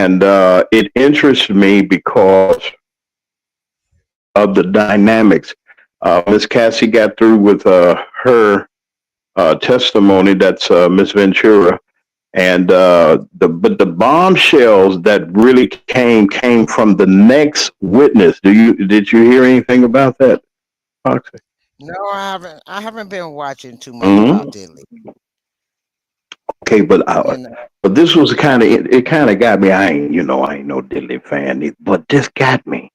And it interests me because of the dynamics. Miss Cassie got through with her testimony. That's Miss Ventura, and the bombshells that really came from the next witness. Did you hear anything about that, Foxy? No, I haven't been watching too much Hmm. about Dilly. Okay, You know. but this was kind of it. Kind of got me. I ain't no Dilly fan, but this got me.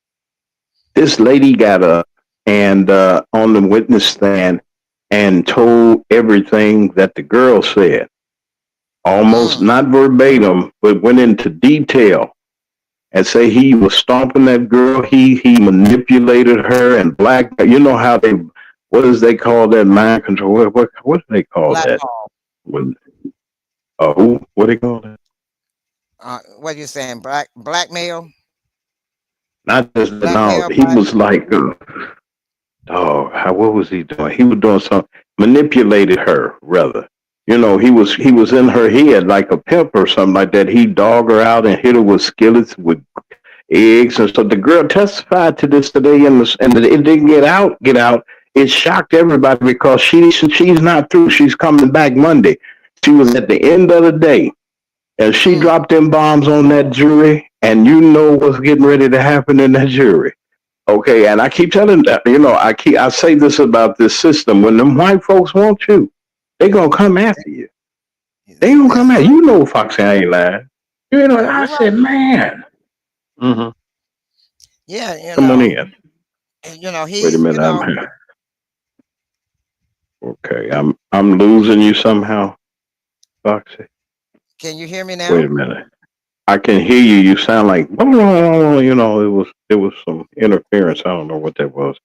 This lady got up and on the witness stand and told everything that the girl said, almost Mm, not verbatim, but went into detail and say he was stomping that girl. He manipulated her and black. You know how they what does they call that mind control? What do they call that? blackball. When who? What do they call that? What you saying? Blackmail, Not just that. No, blackmail, he was like, oh, what was he doing? He was doing something, manipulated her rather. He was in her head like a pimp or something like that. He dogged her out and hit her with skillets with eggs and so the girl testified to this today and it didn't get out. It shocked everybody because she's not through. She's coming back Monday. She was at the end of the day and she Mm, dropped them bombs on that jury and you know what's getting ready to happen in that jury. Okay, and I keep telling that, I say this about this system. When them white folks want you, they gonna come after you. They gonna that's come at true. you. Know, Foxy, I ain't lying. I You're right. said, man. Mm-hmm. Yeah, Come on in. Wait a he's, minute. Okay. I'm losing you somehow, Foxy. can you hear me Wait now? a minute. I can hear you. You sound like it was some interference. I don't know what that was.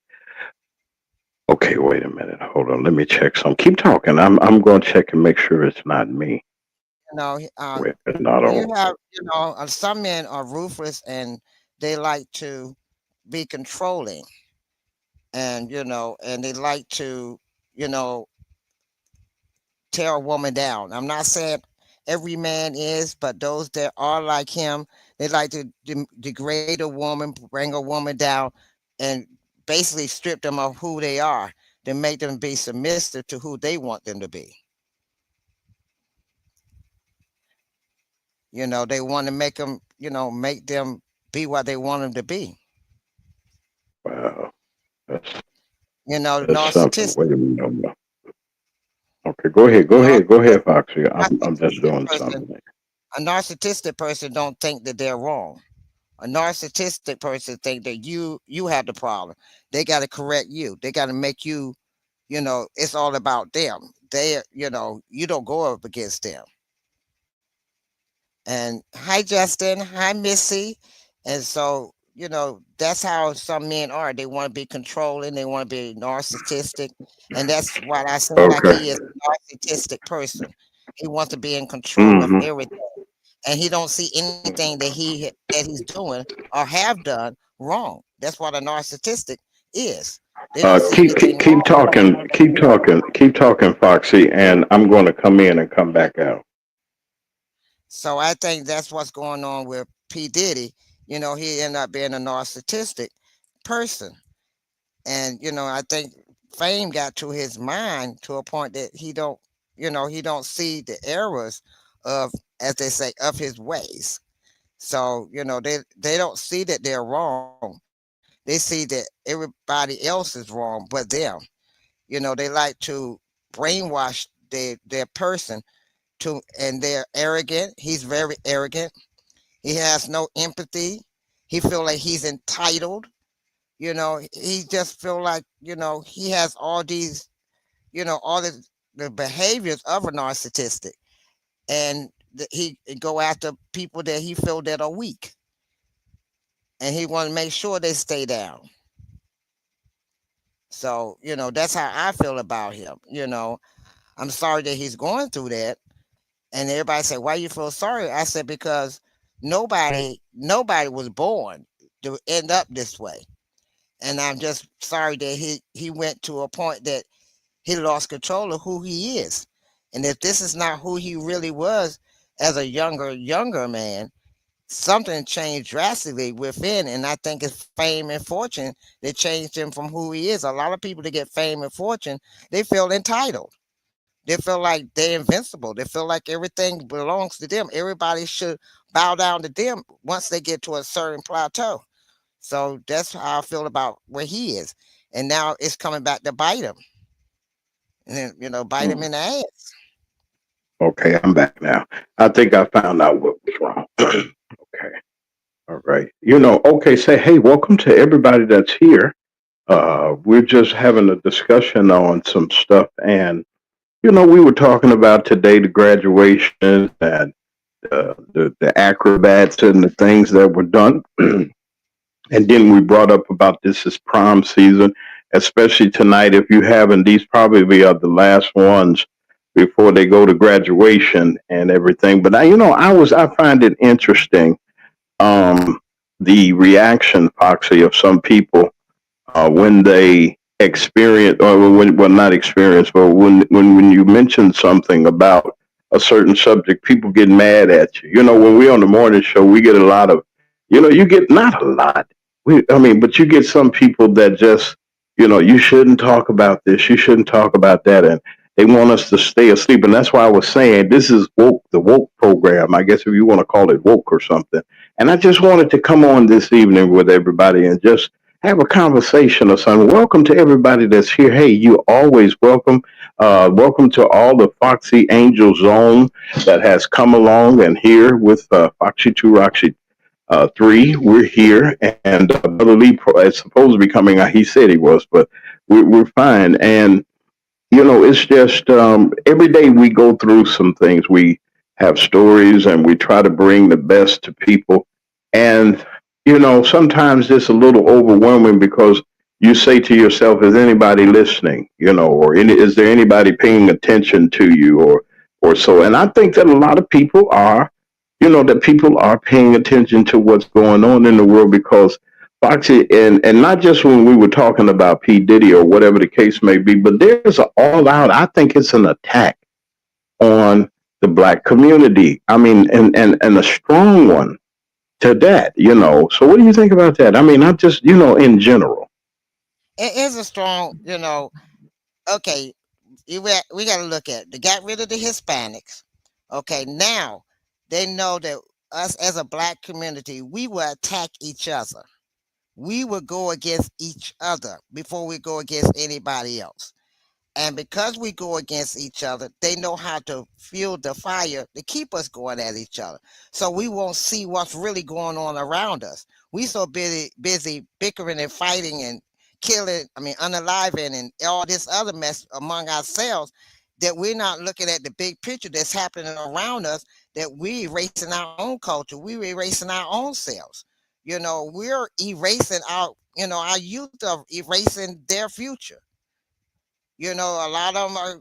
Okay, wait a minute. Hold on. Let me check some. Keep talking. I'm going to check and make sure it's not me. You know, Wait, not you on. have, some men are ruthless and they like to be controlling, and and they like to, you know, tear a woman down. I'm not saying every man is, but those that are like him, they like to degrade a woman, bring a woman down, and basically strip them of who they are to make them be submissive to who they want them to be. They want to make them, make them be what they want them to be. Wow. That's, that's something. Narcissistic. Wait a minute. Okay, go ahead. Go Nar- ahead. Go ahead, Foxy. I'm just narcissistic doing person. something. A narcissistic person don't think that they're wrong. A narcissistic person think that you have the problem. They got to correct you. They got to make you, it's all about them. You don't go up against them. And hi Justin, hi Missy. And so, that's how some men are. They want to be controlling, they want to be narcissistic. And that's what I seem like Okay. he is, a narcissistic person. He wants to be in control of Mm-hmm. everything. And he don't see anything that he's doing or have done wrong. That's what a narcissistic is. They don't see Keep, anything keep keep wrong. talking. Keep talking, Foxy. And I'm going to come in and come back out. So I think that's what's going on with P. Diddy. He ended up being a narcissistic person. And, I think fame got to his mind to a point that he don't see the errors of, as they say, of his ways. So, they don't see that they're wrong. They see that everybody else is wrong but them. They like to brainwash their person and they're arrogant. He's very arrogant. He has no empathy. He feel like he's entitled. He just feel like, he has all these, all the behaviors of a narcissistic. And he go after people that he feel that are weak. And he want to make sure they stay down. So, that's how I feel about him. I'm sorry that he's going through that. And everybody say, why you feel sorry? I said, because nobody was born to end up this way. And I'm just sorry that he went to a point that he lost control of who he is. And if this is not who he really was as a younger man, something changed drastically within, and I think it's fame and fortune that changed him from who he is. A lot of people that get fame and fortune, they feel entitled. They feel like they're invincible. They feel like everything belongs to them. Everybody should bow down to them once they get to a certain plateau. So that's how I feel about where he is. And now it's coming back to bite him. And then, bite him Mm. in the ass. Okay, I'm back now. I think I found out what was wrong. Okay. All right. Okay, say, hey, welcome to everybody that's here. We're just having a discussion on some stuff. And, we were talking about today the graduations and the acrobats and the things that were done. And then we brought up about this is prom season, especially tonight. If you haven't, these probably are the last ones before they go to graduation and everything. But I find it interesting, um, the reaction, Foxy, of some people when they experience, or when, well, not experience, but when you mention something about a certain subject, people get mad at you. When we're on the morning show, we get a lot of, you get not a lot. But you get some people that just, you shouldn't talk about this, you shouldn't talk about that, and they want us to stay asleep. And that's why I was saying this is woke, the woke program, I guess if you want to call it woke or something. And I just wanted to come on this evening with everybody and just have a conversation or something. Welcome to everybody that's here. Hey, you always welcome. Welcome to all the Foxy Angel Zone that has come along and here with Foxie2Roxie3. We're here, and Brother Lee is supposed to be coming out. He said he was, but we're fine. And it's just every day we go through some things. We have stories and we try to bring the best to people. And, sometimes it's a little overwhelming because you say to yourself, is anybody listening? Or is there anybody paying attention to you or so? And I think that a lot of people are, that people are paying attention to what's going on in the world because Foxy, and not just when we were talking about P. Diddy or whatever the case may be, but there's an all out, I think it's an attack on the black community. I mean, and a strong one to that. So what do you think about that? I mean, not just, in general. It is a strong, okay, we got to look at it. They got rid of the Hispanics. Okay, now they know that us as a black community, we will attack each other. We will go against each other before we go against anybody else. And because we go against each other, they know how to fuel the fire to keep us going at each other. So we won't see what's really going on around us. We so busy bickering and fighting and killing, unaliving and all this other mess among ourselves that we're not looking at the big picture that's happening around us, that we erasing our own culture, we're erasing our own selves. We're erasing our youth of erasing their future. A lot of them are,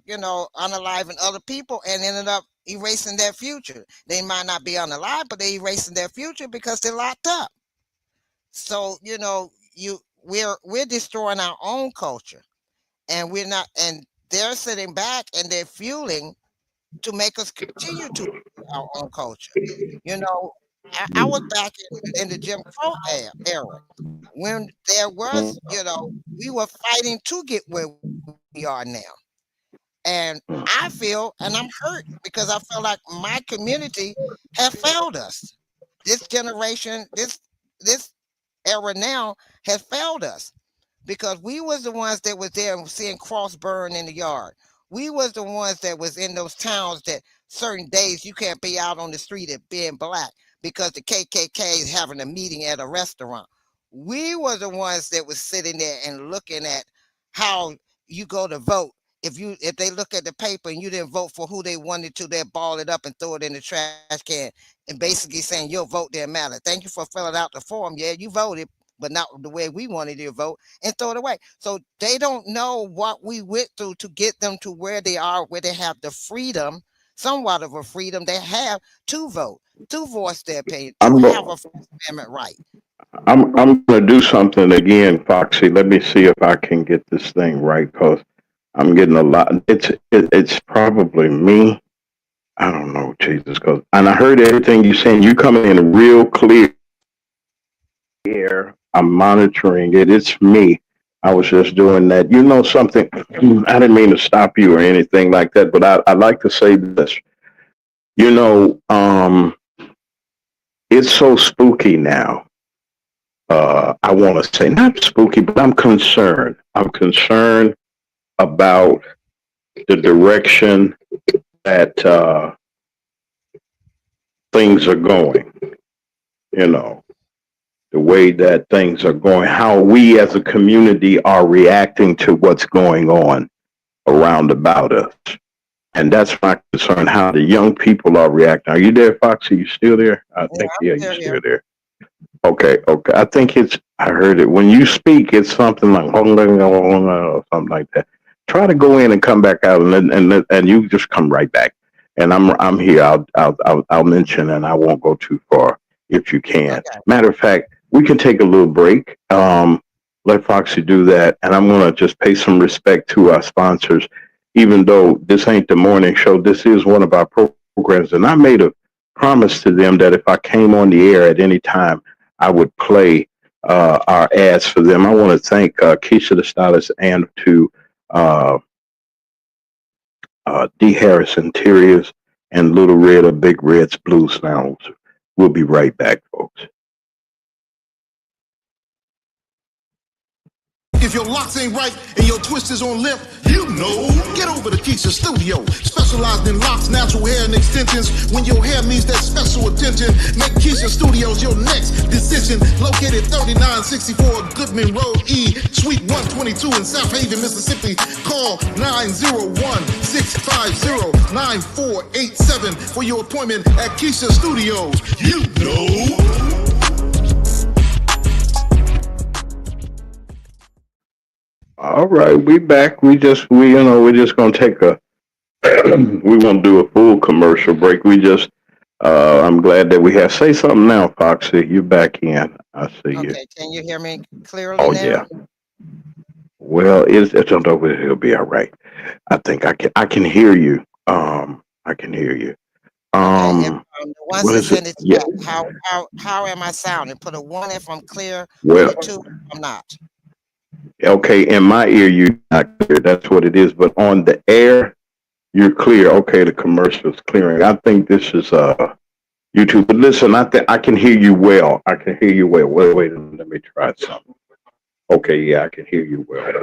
unaliving other people and ended up erasing their future. They might not be unalive, but they erasing their future because they're locked up. So, we're destroying our own culture, and we're not, and they're sitting back and they're fueling to make us continue to our own culture. You know, I was back in the Jim Crow era when there was, we were fighting to get where we are now. And I feel, and I'm hurt because I feel like my community have failed us. This generation, this era now has failed us because we was the ones that was there seeing cross burn in the yard. We was the ones that was in those towns that certain days you can't be out on the street at being black because the KKK is having a meeting at a restaurant. We were the ones that was sitting there and looking at how you go to vote. If they look at the paper and you didn't vote for who they wanted to, they ball it up and throw it in the trash can and basically saying your vote didn't matter. Thank you for filling out the form. Yeah, you voted, but not the way we wanted you to vote, and throw it away. So they don't know what we went through to get them to where they are, where they have the freedom, somewhat of a freedom they have to vote, to voice their opinion, to I'm have go- a First Amendment right. I'm going to do something again, Foxy. Let me see if I can get this thing right because I'm getting a lot. It's probably me. I don't know, Jesus, and I heard everything you saying. You coming in real clear here. I'm monitoring it. It's me. I was just doing that. You know something? I didn't mean to stop you or anything like that, but I like to say this. You know, it's so spooky now. I want to say not spooky, but I'm concerned. I'm concerned about the direction that things are going. You know, the way that things are going, how we as a community are reacting to what's going on around about us. And that's my concern, how the young people are reacting. Are you there, Foxy? You still there? I Yeah, think, I'm yeah, you're still here. still there. Okay, okay. I think I heard it. When you speak, it's something like, or something like that. Try to go in and come back out, and you just come right back. And I'm here. I'll mention, and I won't go too far if you can. Okay. Matter of fact, we can take a little break. Let Foxy do that, and I'm gonna just pay some respect to our sponsors, even though this ain't the morning show. This is one of our programs, and I made a promise to them that if I came on the air at any time, I would play our ads for them. I want to thank Keisha the Stylist and to uh, D. Harris Interiors and Little Red or Big Red's Blues Lounge. We'll be right back, folks. If your locks ain't right and your twist is on limp, you know, get over to Keisha Studio. Specialized in locks, natural hair, and extensions. When your hair needs that special attention, make Keisha Studios your next decision. Located 3964 Goodman Road E, Suite 122 in South Haven, Mississippi. Call 901-650-9487 for your appointment at Keisha Studios. You know. All right, we back. We're just gonna take a. We won't do a full commercial break. I'm glad that we have. Say something now, Foxy. You back in? I see you. Okay. Can you hear me clearly Oh yeah. now? Well, it's over. It'll be all right. I think I can hear you. I can hear you. Okay. If the ones What that's is it? in the Yeah. chat, how am I sounding? Put a one if I'm clear. Put Well, a two if I'm not. okay. In my ear, you're not clear. That's what it is. But on the air, you're clear. Okay, the commercial's clearing. I think this is YouTube. But listen, I think I can hear you well. I can hear you well. Wait. Let me try something. Okay, yeah, I can hear you well.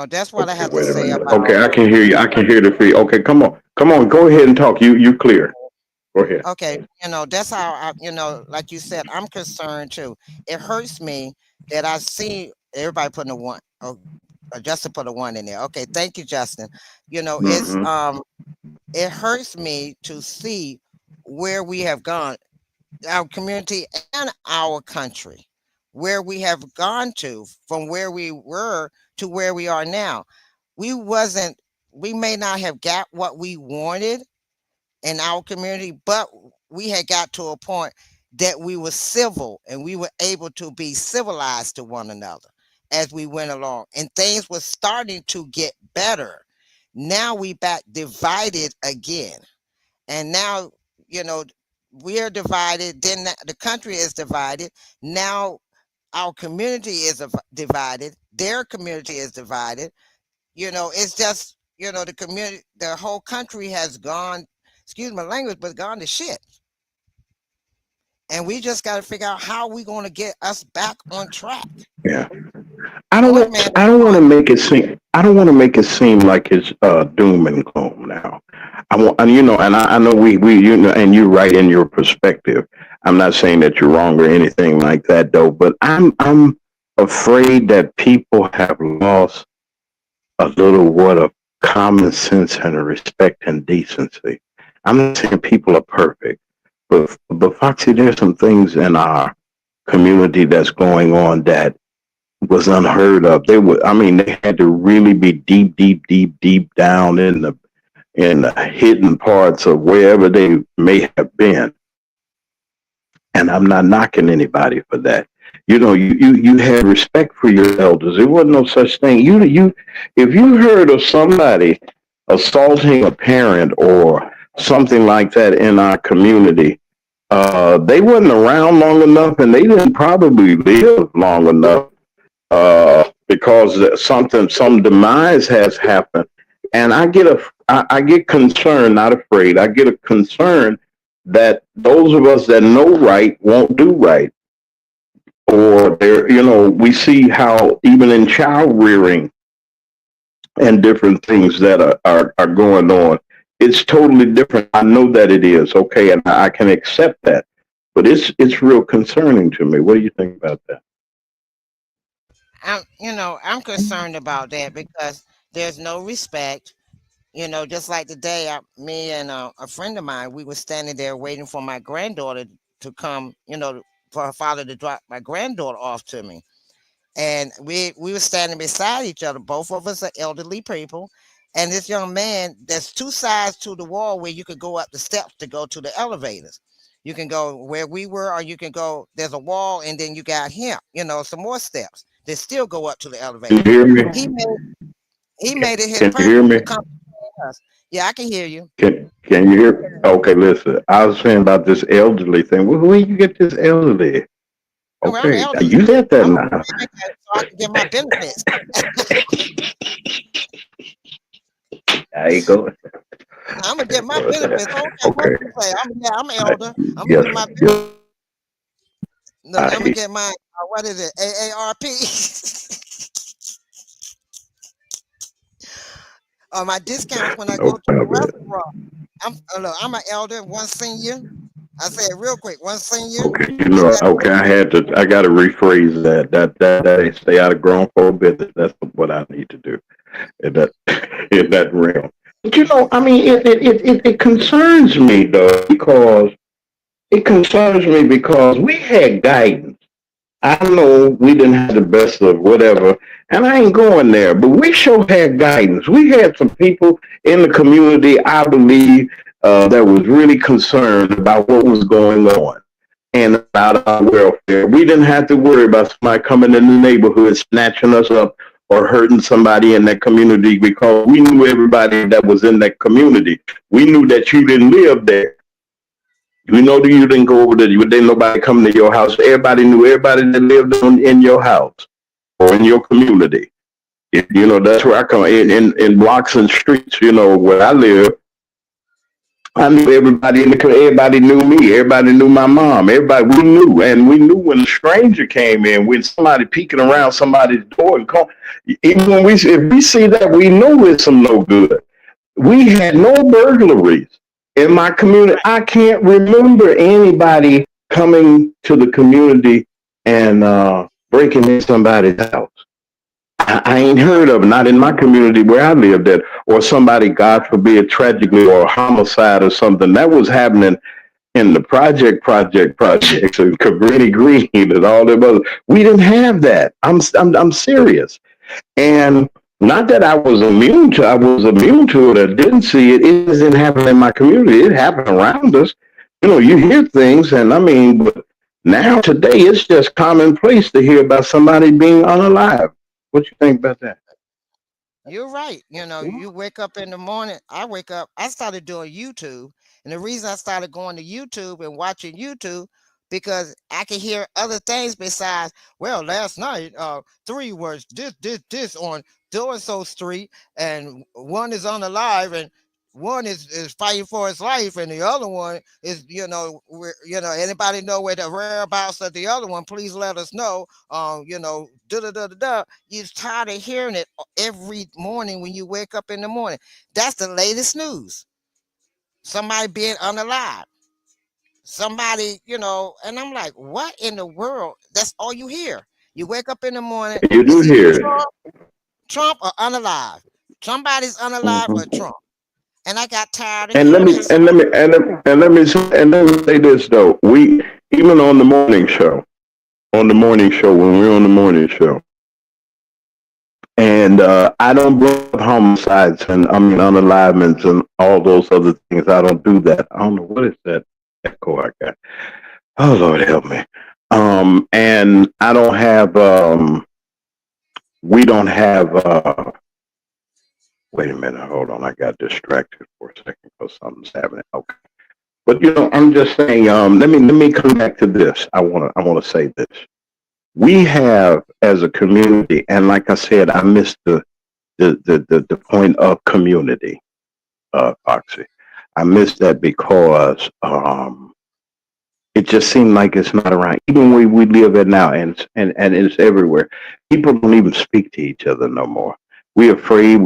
That's what I Okay, have to wait a say minute. about. Okay, I can hear you. I can hear the free. Okay, come on. Go ahead and talk. You clear. Go ahead. Okay, that's how like you said, I'm concerned too. It hurts me that I see everybody putting a one. Oh, Justin put a one in there. Okay, thank you, Justin. It's Mm-hmm. it hurts me to see where we have gone, our community and our country, where we have gone to from where we were to where we are now. We wasn't. We may not have got what we wanted in our community, but we had got to a point that we were civil and we were able to be civilized to one another as we went along, and things were starting to get better. Now we back divided again, and now you know we're divided. Then the country is divided. Now our community is divided. Their community is divided. It's just the community, the whole country has gone, excuse my language, but gone to shit. And we just got to figure out how we going to get us back on track. Yeah. Point man, I don't want to make it seem. I don't want to make it seem like it's doom and gloom now. I want, and I know we and you're right in your perspective. I'm not saying that you're wrong or anything like that, though. But I'm afraid that people have lost a little what of common sense and a respect and decency. I'm not saying people are perfect, but Foxy, there's some things in our community that's going on that was unheard of. They had to really be deep down in the hidden parts of wherever they may have been. And I'm not knocking anybody for that. You had respect for your elders. There wasn't no such thing. If you heard of somebody assaulting a parent or something like that in our community, they wasn't around long enough, and they didn't probably live long enough because some demise has happened. And I get concerned, not afraid. I get a concern that those of us that know right won't do right, or we see how even in child rearing and different things that are going on, it's totally different. I know that it is okay, and I can accept that, but it's real concerning to me. What do you think about that? I'm concerned about that because there's no respect. Just like today, me and a friend of mine, we were standing there waiting for my granddaughter to come. For her father to drop my granddaughter off to me, and we were standing beside each other. Both of us are elderly people, and this young man. There's two sides to the wall where you could go up the steps to go to the elevators. You can go where we were, or you can go. There's a wall, and then you got him. Some more steps that still go up to the Can elevator. you hear me? He made he made it his Can you hear purpose to me? come between us. Yeah, I can hear you. Can you hear? Okay, listen. I was saying about this elderly thing. Where you get this elderly? Well, I'm Okay, elderly. you said that I'm a now. so I can get my benefits. There you go. I'm gonna get my benefits. I don't care what Okay. you say. I'm I, elder. I'm gonna yes. get my Yes. look. I'm gonna I, get my what is it? AARP or my discounts when I no go to the problem. restaurant. I'm an elder, one senior. I say it real quick. One senior. Okay, I got okay, I got to rephrase that. That ain't stay out of grown folk business. That's what I need to do in that in that realm. But I mean, it concerns me though because we had guidance. I know we didn't have the best of whatever, and I ain't going there, but we sure had guidance. We had some people in the community, I believe, that was really concerned about what was going on and about our welfare. We didn't have to worry about somebody coming in the neighborhood, snatching us up or hurting somebody in that community because we knew everybody that was in that community. We knew that you didn't live there. We know that you didn't go over there. You didn't nobody come to your house. Everybody knew everybody that lived in your house or in your community. That's where I come in blocks and streets. Where I live, I knew everybody in the community. Everybody knew me. Everybody knew my mom. Everybody we knew, and we knew when a stranger came in, when somebody peeking around somebody's door and call. Even when if we see that, we know it's some no good. We had no burglaries in my community. I can't remember anybody coming to the community and breaking in somebody's house. I ain't heard of it, not in my community where I lived at, or somebody, God forbid, tragically or a homicide or something. That was happening in the projects and Cabrini Green and all them other. We didn't have that. I'm serious. And not that I was immune to it or didn't see it. It didn't happen in my community. It happened around us. You hear things, and I mean, but now today it's just commonplace to hear about somebody being unalive. What you think about that? You're right. You wake up in the morning. I wake up. I started doing YouTube, and the reason I started going to YouTube and watching YouTube because I could hear other things besides. Well, last night, three was this on so and so street, and one is unalive, and one is fighting for his life, and the other one is anybody know where the whereabouts of the other one? Please let us know. Da da da da da. You're tired of hearing it every morning when you wake up in the morning. That's the latest news. Somebody being unalive. Somebody, and I'm like, what in the world? That's all you hear. You wake up in the morning, You do it's either hear it. Trump or unalive. Somebody's unalive or Mhm. Trump. And I got tired of And let hearing me that. So and let me and let me say this though. We even on the morning show when we're on the morning show, and I don't bring up homicides and I mean unalivements and all those other things. I don't do that. I don't know what is that echo I got. Oh Lord help me. And I don't have we don't have Wait a minute, hold on. I got distracted for a second because something's happening. Okay. But I'm just saying, let me come back to this. I wanna say this. We have as a community, and like I said, I missed the point of community, Foxy. I missed that because it just seemed like it's not around. Even where we live at now, and it's everywhere. People don't even speak to each other no more. We're afraid.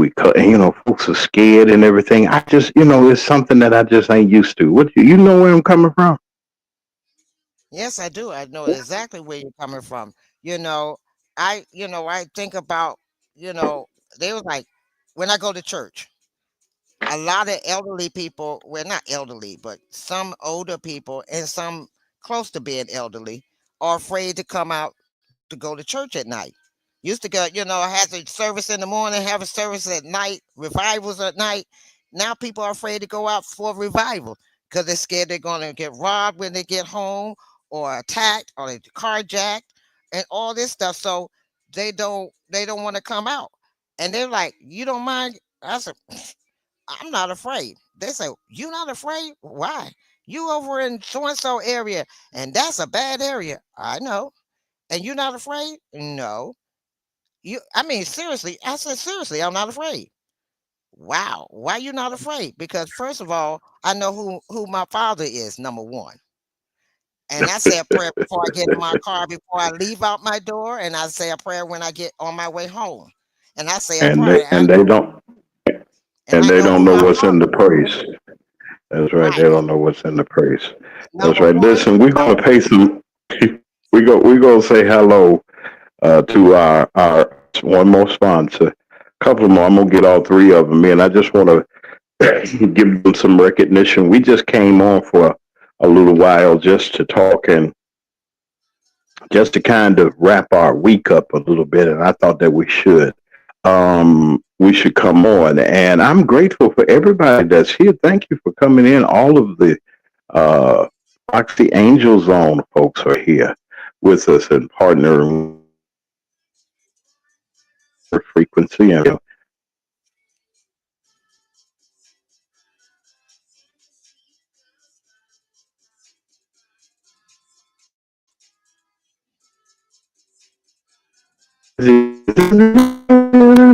Folks are scared and everything. I just, it's something that I just ain't used to. What you know where I'm coming from? Yes, I do. I know exactly where you're coming from. You know, I think about, you know, they was like when I go to church, a lot of elderly people, well, not elderly, but some older people and some close to being elderly are afraid to come out to go to church at night. Used to go, have a service in the morning, have a service at night, revivals at night. Now people are afraid to go out for a revival because they're scared they're going to get robbed when they get home or attacked or they carjacked and all this stuff. So they don't want to come out. And they're like, you don't mind? I said, I'm not afraid. They say, you not afraid? Why? You over in so and so area, and that's a bad area. I know. And you not afraid? No. I mean, seriously. I said, seriously, I'm not afraid. Wow. Why you not afraid? Because first of all, I know who my father is, number one. And I say a prayer before I get in my car, before I leave out my door, and I say a prayer when I get on my way home. And I say a And prayer, they and they don't and and I they know don't who know my what's in the father is. praise. That's right. They Right. don't know what's in the praise. That's Number right. one, Listen, we're gonna pay some. We gonna say hello to our one more sponsor. A couple more. I'm gonna get all three of them in. I just want to give them some recognition. We just came on for a little while just to talk and just to kind of wrap our week up a little bit, and I thought that we should come on. And I'm grateful for everybody that's here. Thank you for coming in. All of the uh, Foxy Angel Zone folks are here with us and partnering frequency and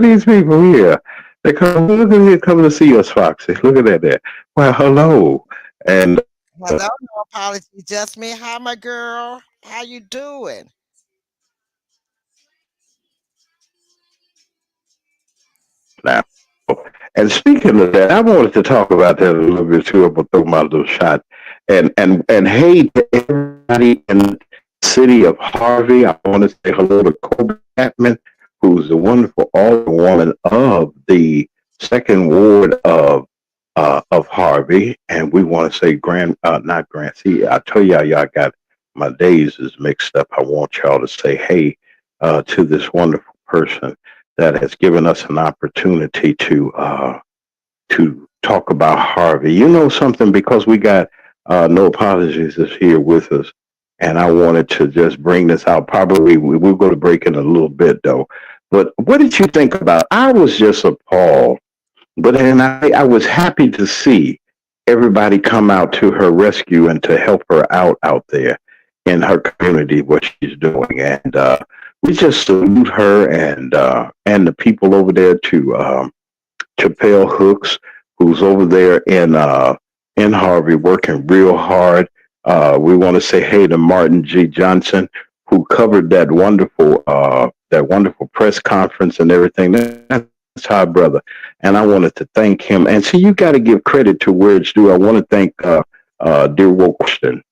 these people here. They come look at here coming to see us, Foxy. Look at that there. Well, hello. And hello, no apology, just me. Hi, my girl. How you doing? now. And speaking of that, I wanted to talk about that a little bit too. I'm gonna throw my little shot. And hey to everybody in the city of Harvey. I want to say hello to Kobe Chapman, who's the wonderful alderwoman of the second ward of Harvey. And we want to say Grand, not Grand. See, I tell y'all got my days is mixed up. I want y'all to say hey to this wonderful person that has given us an opportunity to talk about Harvey. You know something, because we got No Apologies is here with us, and I wanted to just bring this out. Probably we'll go to break in a little bit though. But what did you think about? I was just appalled, but then I was happy to see everybody come out to her rescue and to help her out there in her community, what she's doing, and we just salute her and the people over there to Chappelle Hooks, who's over there in Harvey working real hard. We want to say hey to Martin G. Johnson, who covered that wonderful press conference and everything. That's our brother, and I wanted to thank him. And see, you got to give credit to where it's due. I want to thank dear Wilkerson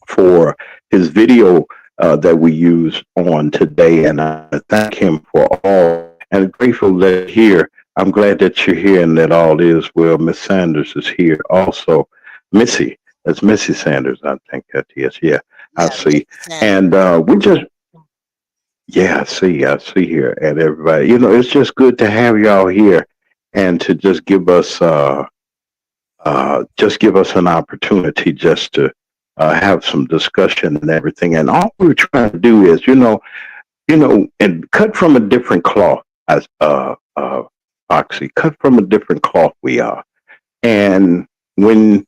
for his video that we used on today, and I thank him for all. And grateful that here. I'm glad that you're here and that all is well. Miss Sanders is here also. Missy, that's Missy Sanders. I think that yes, yeah. I Yeah, see, Mrs. Sanders. and we just yeah, I see here, and everybody. It's just good to have y'all here, and to just give us an opportunity just to have some discussion and everything. And all we're trying to do is, and cut from a different cloth, as Foxy. Cut from a different cloth we are. And when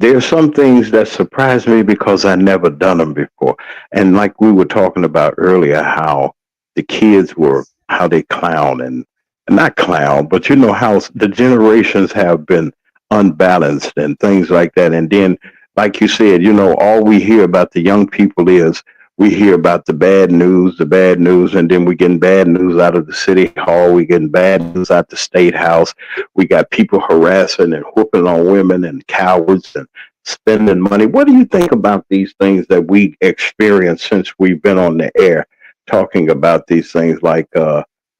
there's some things that surprise me because I never done them before. And like we were talking about earlier, how the kids were, how they clown and not clown, but you know how the generations have been unbalanced and things like that. And then, like you said, you know, all we hear about the young people is we hear about the bad news, and then we getting bad news out of the city hall, we getting bad news out the state house. We got people harassing and whooping on women and cowards and spending money. What do you think about these things that we experienced since we've been on the air talking about these things like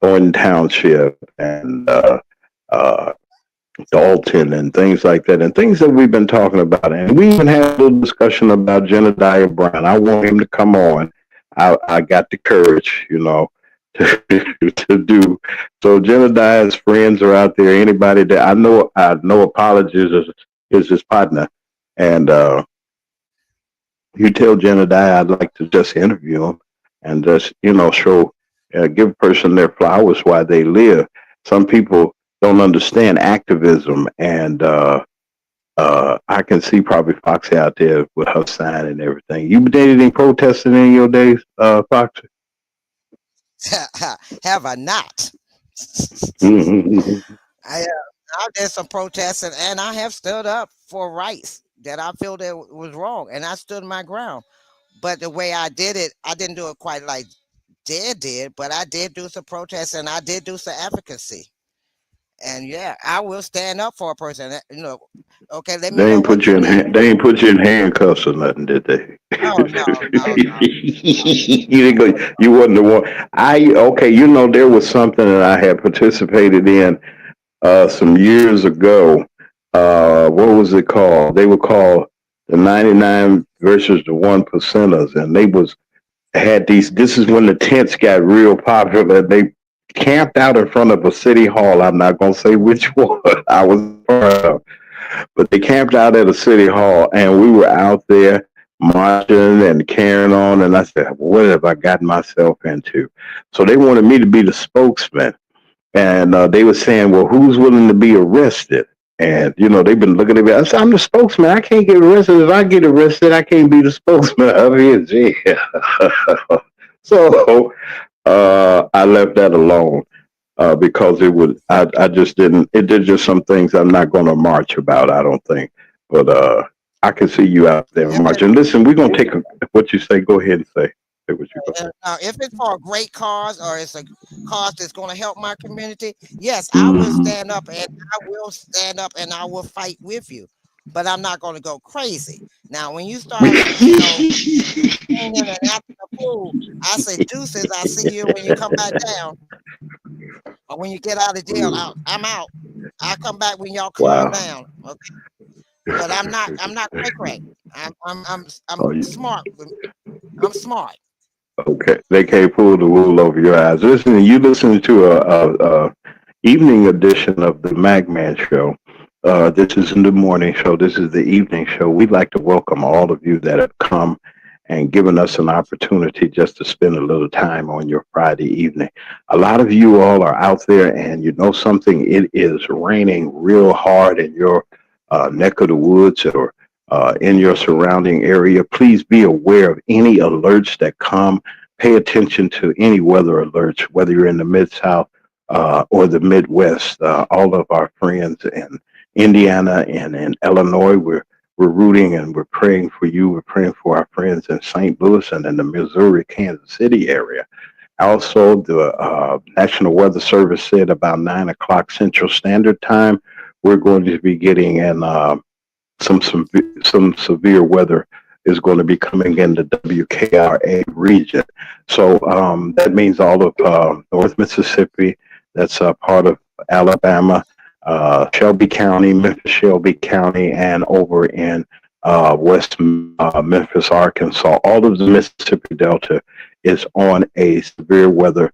Thornton Township and uh, Dalton and things like that, and things that we've been talking about? And we even had a little discussion about Jedediah Brown. I want him to come on. I got the courage, you know, to do. So Jedediah's friends are out there. Anybody that I know Apologies is his partner. And you tell Jedediah I'd like to just interview him and just, you know, show, give a person their flowers while they live. Some people don't understand activism, and I can see probably Foxy out there with her sign and everything. You did anything protesting in your days, Foxy? Have I not? Mm-hmm. I did some protesting, and I have stood up for rights that I feel that was wrong, and I stood my ground. But the way I did it, I didn't do it quite like did, but I did do some protesting. I did do some advocacy. And yeah, I will stand up for a person. You know, okay, let me They know ain't put what you you in need. they ain't put you in handcuffs or nothing, did they? Oh no, no, no, no. You didn't go, you wasn't the one. Okay, you know there was something that I had participated in some years ago. What was it called? They were called the 99 versus the 1%ers, and they was had these. This is when the tents got real popular. They camped out in front of a city hall. I'm not gonna say which one I was part of, but they camped out at a city hall, and we were out there marching and carrying on. And I said, "What have I gotten myself into?" So they wanted me to be the spokesman, and they were saying, "Well, who's willing to be arrested?" And you know, they've been looking at me. I said, "I'm the spokesman. I can't get arrested. If I get arrested, I can't be the spokesman. I'll be in jail." So I left that alone because it would. I just didn't. It did just some things I'm not going to march about. I don't think, but I can see you out there If it, marching. Listen, we're gonna take what you say. Go ahead and say. Say what you go. if it's for a great cause or it's a cause that's going to help my community, yes, I will Mm-hmm. stand up and I will stand up and I will fight with you. But I'm not going to go crazy. Now, when you start, you know, complaining and acting a fool, I say deuces. I see you when you come back down or when you get out of jail. I'm out. I come back when y'all calm Wow. down. Okay, but I'm not. I'm not cray cray. I'm Oh, smart. I'm smart. okay, they can't pull the wool over your eyes. Listen, you listening to a evening edition of the Mack Man show. This isn't the morning show. This is the evening show. We'd like to welcome all of you that have come and given us an opportunity just to spend a little time on your Friday evening. A lot of you all are out there, and you know something. It is raining real hard in your neck of the woods or in your surrounding area. Please be aware of any alerts that come. Pay attention to any weather alerts, whether you're in the Mid South or the Midwest. All of our friends in Indiana and in Illinois, we're rooting and we're praying for you. We're praying for our friends in St. Louis and in the Missouri, Kansas City area. Also, the National Weather Service said about 9 o'clock Central Standard Time, we're going to be getting an some severe weather is going to be coming in the WKRA region. So that means all of North Mississippi, that's part of Alabama, Shelby County, Memphis, Shelby County, and over in West Memphis, Arkansas. All of the Mississippi Delta is on a severe weather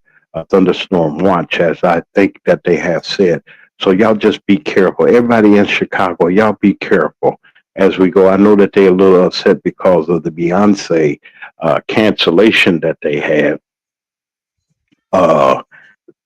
thunderstorm watch, as I think that they have said. So y'all just be careful. Everybody in Chicago, y'all be careful as we go. I know that they're a little upset because of the Beyonce cancellation that they had. Uh,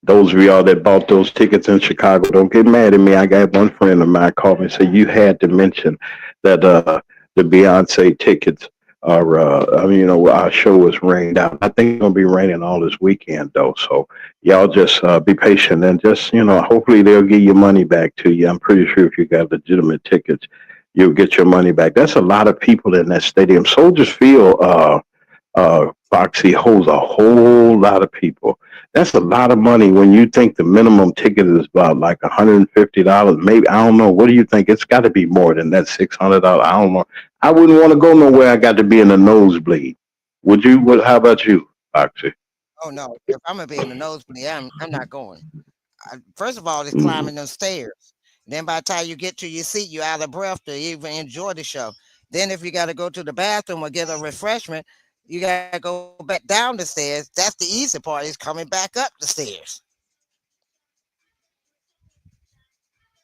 Those of y'all that bought those tickets in Chicago, don't get mad at me. I got one friend of mine called me and said you had to mention that the Beyonce tickets are. I mean, our show was rained out. I think it's gonna be raining all this weekend though. So y'all just be patient and just hopefully they'll give your money back to you. I'm pretty sure if you got legitimate tickets, you'll get your money back. That's a lot of people in that stadium. Soldiers Field. Foxy holds a whole lot of people. That's a lot of money when you think the minimum ticket is about like $150. Maybe I don't know. What do you think? It's got to be more than that $600. I don't know. I wouldn't want to go nowhere. I got to be in the nosebleed. Would you? What? How about you, Foxy? Oh no, if I'm gonna be in the nosebleed, I'm not going. First of all, it's Mm, climbing them stairs. Then by the time you get to your seat, you're out of breath to even enjoy the show. Then if you got to go to the bathroom or get a refreshment, you got to go back down the stairs. That's the easy part is coming back up the stairs.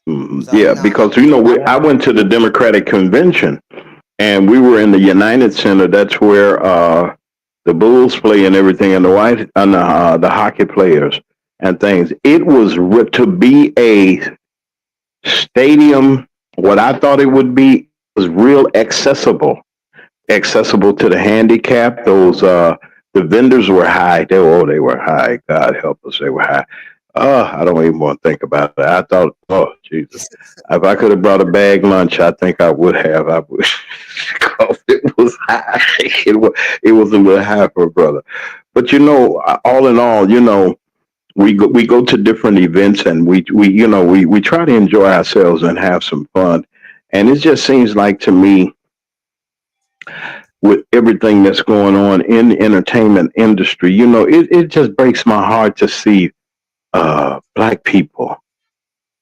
So yeah, no, because I, I went to the Democratic convention and we were in the United Center. That's where the Bulls play and everything, and the hockey players and things. It was to be a stadium. What I thought it would be was real accessible to the handicap. Those the vendors were high. They were high. God help us, they were high. I don't even want to think about it. I thought, oh Jesus, if I could have brought a bag lunch, I think I would have. I would, 'cause it was high. It was a little high for a brother. But all in all, we go to different events and we try to enjoy ourselves and have some fun. And it just seems like to me with everything that's going on in the entertainment industry, it just breaks my heart to see black people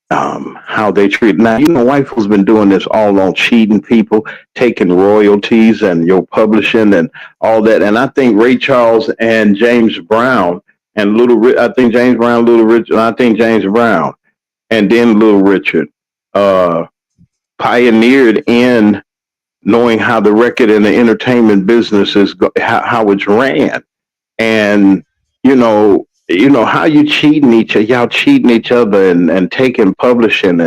how they treat. Now, white folks been doing this all on cheating people, taking royalties and your publishing and all that. And I think Ray Charles and James Brown and I think James Brown, Little Richard, I think James Brown, and then Little Richard uh, pioneered in knowing how the record and the entertainment business how it's ran. And how you cheating y'all cheating each other and taking publishing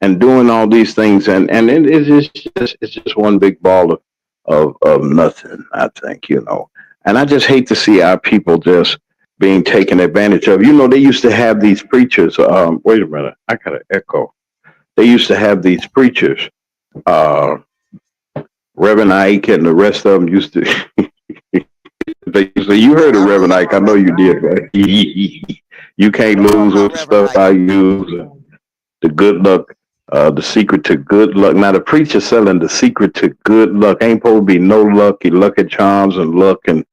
and doing all these things and it's just one big ball of nothing. I think and I just hate to see our people just being taken advantage of. They used to have these preachers. Wait a minute, I got an echo. They used to have these preachers. Uh, Reverend Ike and the rest of them used to. They say you heard of I Reverend remember Ike. I know you Reverend Ike. did, right? You can't I know lose about with the Reverend stuff Ike. I use. The good luck, the secret to good luck. Now the preacher selling the secret to good luck. Ain't supposed to be no lucky, lucky charms and luck and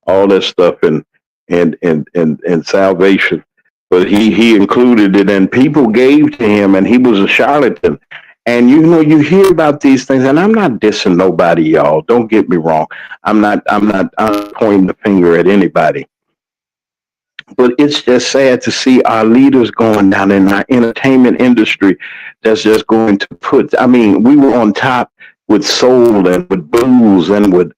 all that stuff and salvation. But he included it and people gave to him and he was a charlatan. And you hear about these things, and I'm not dissing nobody, y'all. Don't get me wrong. I'm not pointing the finger at anybody. But it's just sad to see our leaders going down in our entertainment industry that's just going to put, I mean, we were on top with soul and with blues and with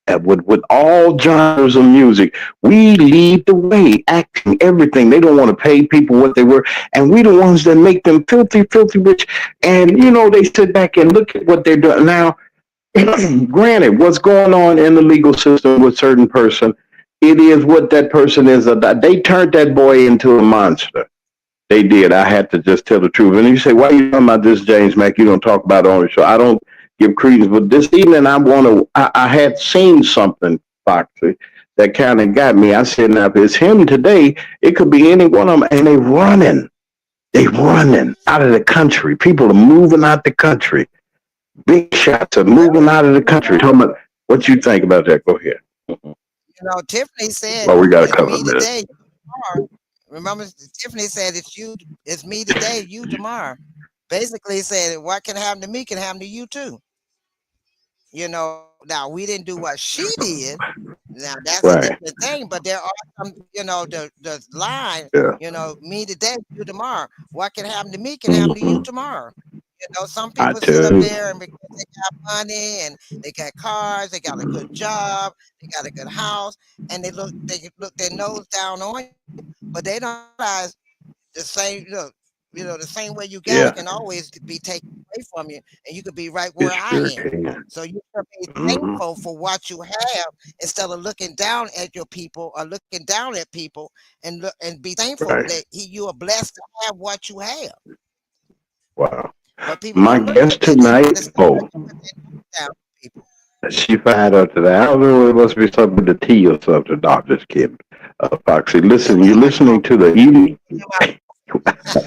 all genres of music. We lead the way, acting, everything. They don't want to pay people what they were. And we the ones that make them filthy, filthy rich. And, they sit back and look at what they're doing. Now, granted, what's going on in the legal system with certain person, it is what that person is. They turned that boy into a monster. They did. I had to just tell the truth. And you say, why are you talking about this, James Mack? You don't talk about it on the show. I don't give credence. But this evening, I had seen something, Foxy, that kind of got me. I said, now, if it's him today, it could be any one of them. And they running. They running out of the country. People are moving out the country. Big shots are moving Well, out of the country. Tell me what you think about that. Go ahead. Tiffany said Well, we got to it's cover me this. today, you tomorrow. Remember, Tiffany said it's me today, you tomorrow. Basically said what can happen to me can happen to you too. Now we didn't do what she did. Now that's a Right. different thing, but there are some, the line, Yeah. me today, you tomorrow. What can happen to me can happen to you Hmm. tomorrow. Some I people sit tell up you. there and because they got money and they got cars, they got a good job, they got a good house, and they look their nose down on you, but they don't realize the same look, the same way you got it Yeah, can always be taken away from you, and you could be right it where I sure am. can. So you should be Hmm. thankful for what you have instead of looking down at your people or looking down at people, and look and be thankful Right. that you are blessed to have what you have. Wow. But people My don't look guest at that. They want to tonight. stay Oh, down with people. she fired up to that. I don't know. It must be something with the tea or something. No, I'm just kidding. Foxy, Yeah, listen. me You're and my listening to the coffee. evening. Me and my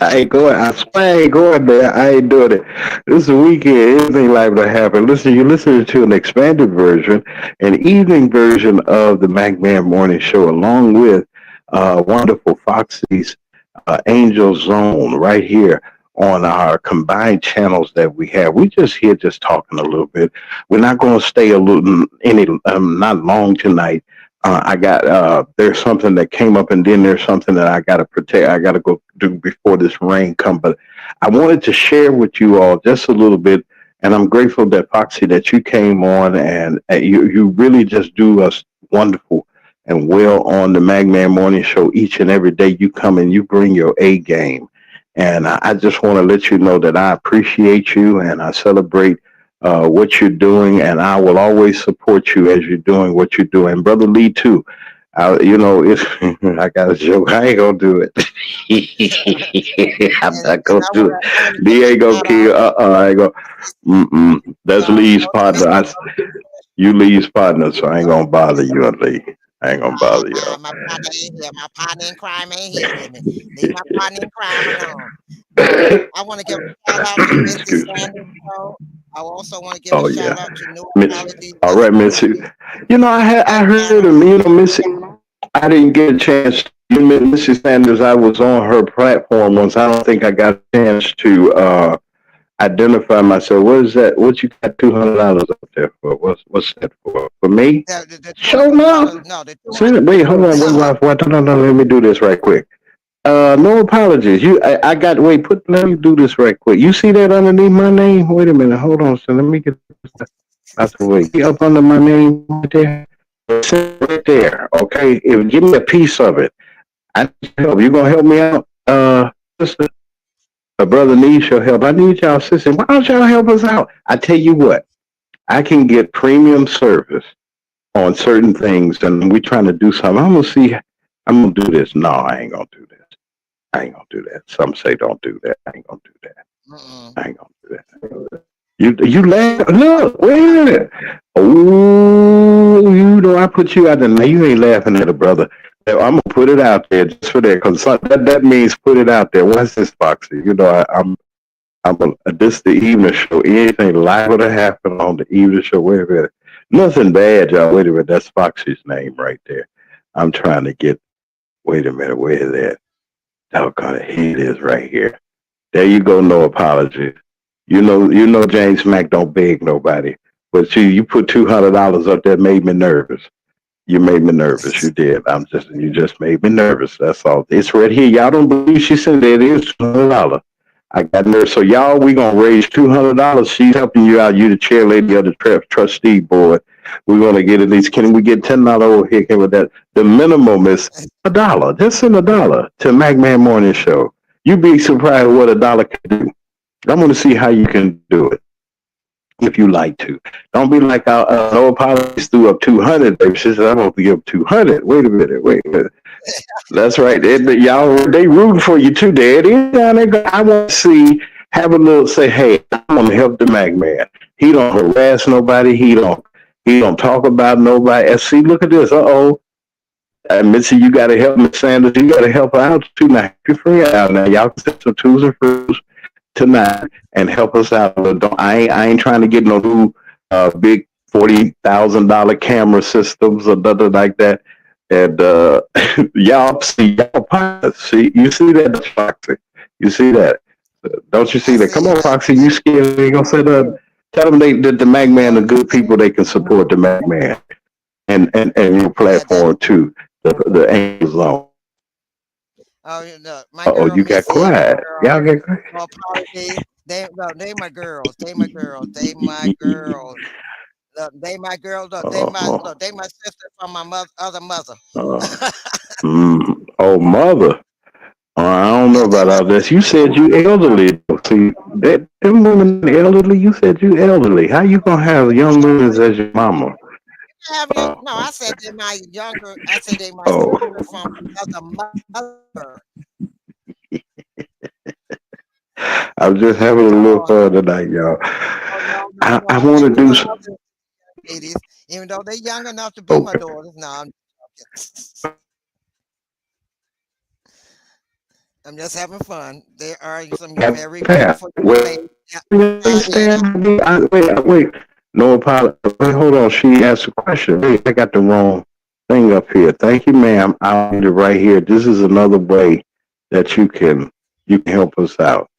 I ain't going. I swear I ain't going there. I ain't doing it. This is a weekend. Anything like that happen. Listen, you're listening to an expanded version, an evening version of the Mac Man Morning Show, along with wonderful Foxy's Angel Zone right here on our combined channels that we have. We just here just talking a little bit. We're not going to stay a little any not long tonight. I got there's something that came up, and then there's something that I got to protect. I got to go do before this rain come. But I wanted to share with you all just a little bit, and I'm grateful that Foxy that you came on, and you really just do us wonderful and well on the Magman Morning Show each and every day. You come and you bring your A game, and I just want to let you know that I appreciate you and I celebrate what you're doing, and I will always support you as you're doing what you're doing. Brother Lee, too. If I got a joke, I ain't gonna do it. I'm not and gonna do it. I want to give Lee a ain't gonna shout out kill. I ain't gonna. That's Lee's go to partner. Mr. You Lee's partner, so I ain't gonna bother you, Lee. I ain't gonna bother you. My partner ain't here. My partner in crime ain't here with me. Leave my partner in crime alone. I want to give a shout out to Missy Excuse me. Sanders Show. I also want to give a Oh shout yeah, out to New Miss. Apologies All right, Missy. Ministries I heard channel. him. Missy. I didn't get a chance. Missy Sanders. I was on her platform once. I don't think I got a chance to identify myself. What is that? What you got $200 up there for? What's that for? For me? The Show 200, no, love. no, the 200. Wait, hold on. Wait, no. Let me do this right quick. No apologies. I got. Wait, let me do this right quick. You see that underneath my name? Wait a minute. Hold on. So let me get out the way. Get up under my name right there. Sit right there. Okay. Give me a piece of it. I need your help. You gonna help me out, sister? A brother needs your help. I need y'all, sister. Why don't y'all help us out? I tell you what. I can get premium service on certain things, and we're trying to do something. I'm gonna see. I'm gonna do this. No, I ain't gonna do this. I ain't gonna do that. Some say don't do that. I ain't gonna do that. Mm-mm. I ain't gonna do that. You laugh. Look, wait a minute. Oh, I put you out there. Now you ain't laughing at a brother. I'm gonna put it out there just for that, cause that means put it out there. What's this, Foxy? This the evening show. Anything liable to happen on the evening show? Wait a minute. Nothing bad, y'all. Wait a minute. That's Foxy's name right there. I'm trying to get. Wait a minute. Where is that? Doggone it. Here it is right here. There you go. No apologies. James Mack don't beg nobody. But you put $200 up there, made me nervous. You made me nervous. You did. You just made me nervous. That's all. It's right here. Y'all don't believe she said it is $200. I got nervous. So y'all, we gonna raise $200. She's helping you out. You the chair lady of the trustee board. We're gonna get at least. Can we get $10 over here? With that, the minimum is a dollar. Just send a dollar to Mac Man Morning Show. You'd be surprised what a dollar can do. I'm gonna see how you can do it if you like to. Don't be like no apologies threw up 200. She said I'm gonna give 200. Wait a minute. Wait a minute. That's right. Y'all, they rooting for you too, Dad. I want to see, have a little say, hey, I'm gonna help the Mac Man. He don't harass nobody. He don't talk about nobody. And see, look at this. Missy, you got to help Miss Sanders. You got to help her out too. Now, your friend out now. Y'all can set some twos and fruits tonight and help us out. I ain't trying to get no new big $40,000 camera systems or nothing like that. And y'all partners. See, you see that, Foxy? You see that? Don't you I see that? see Come it. on, Foxy. You scared? They gonna set up. Tell them that the Mac Man are good people. They can support the Mac Man and your Yeah, that. platform too. The Angel Zone. Oh, my Oh, girl you got Missy and my quiet. girl. Y'all get quiet. No apologies. They no, they my girls. They my girls. They my girls. Look, they my girls. Uh-huh. They my sister from my other mother. Uh, oh, mother. I don't know and they about my all this. You said you elderly. See, that them women elderly. You said you elderly. How you gonna have young women as your mama? have you. Oh, No, I said they my younger. I said they my sister oh. from another mother. I'm just having a little So fun tonight, y'all. oh no, no, I no. want And to you do. know, other ladies, even though they're young enough to be my Okay. daughters, no, I'm just having fun. There are some Have very Pat. beautiful young Wait, ladies you inside and out. understand? Wait. No apology. Wait, hold on. She asked a question. Wait, I got the wrong thing up here. Thank you, ma'am. I'll read it right here. This is another way that you can help us out.